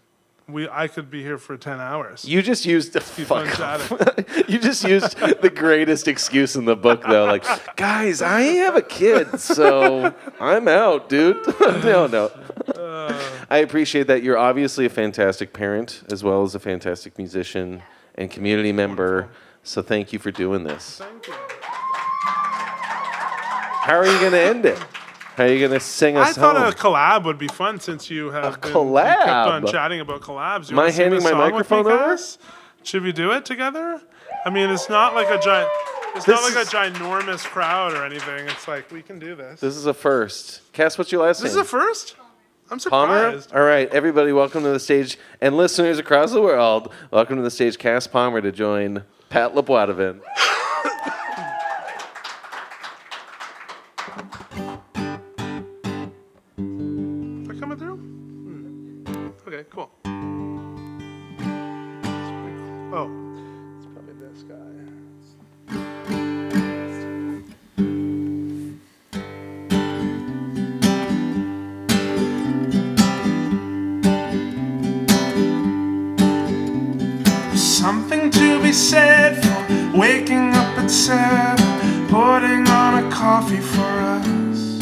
I could be here for 10 hours. You just used fun chatting. You just used the greatest excuse in the book, though. Like, guys, I have a kid, so I'm out, dude. No. I appreciate that. You're obviously a fantastic parent, as well as a fantastic musician and community member. So thank you for doing this. Thank you. How are you going to end it? How are you going to sing us home? I thought a collab would be fun since you have you kept on chatting about collabs. Am I handing my microphone over? Should we do it together? I mean, it's not like a ginormous crowd or anything. It's like we can do this. This is a first. Cass, what's your last name? This is a first? I'm Palmer? surprised. All right, everybody, welcome to the stage. And listeners across the world, welcome to the stage, Cass Palmer, to join Pat Lepoidevin. Okay, cool. Oh, it's probably this guy. Something to be said for waking up at 7, putting on a coffee for us.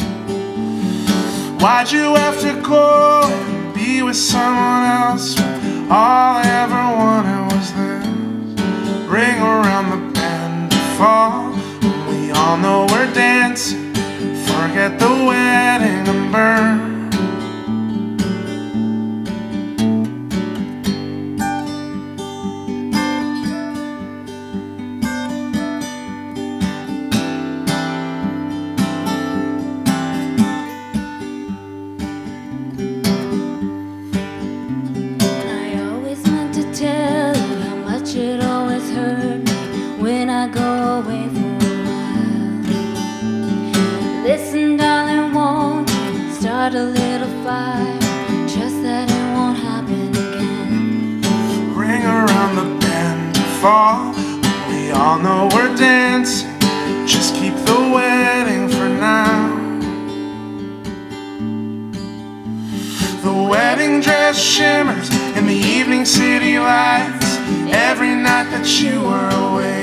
Why'd you have to go and be with someone else when all I ever wanted was this? Ring around the bend to fall. We all know we're dancing. Forget the wedding and burn. A little fire, just that it won't happen again. Ring around the bend to fall. We all know we're dancing. Just keep the wedding for now. The wedding dress shimmers in the evening city lights every night that you were away.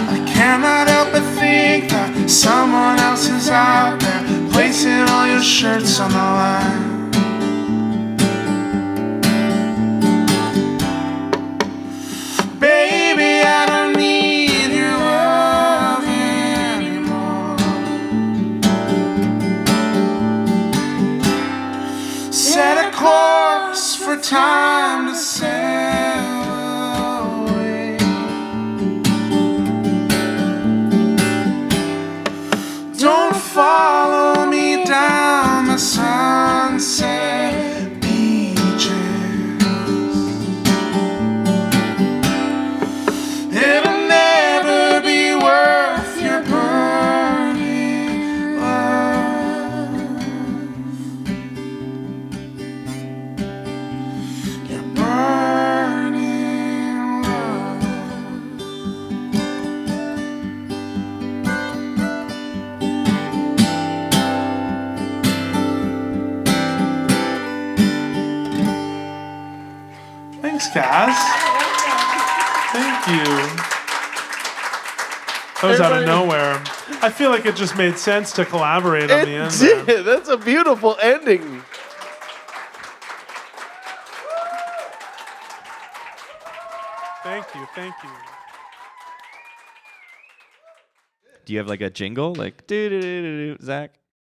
I cannot help but think that someone else is out there placing all your shirts on the line. Baby, I don't need your love anymore. Set a course for time to sail away. Don't follow me down the sunset beaches. It'll never be worth your burning love. Your burning love. Thanks, Cass. Thank you. That was out of nowhere. I feel like it just made sense to collaborate on the end. It did. That's a beautiful ending. Thank you. Do you have like a jingle? Like, do, Zach?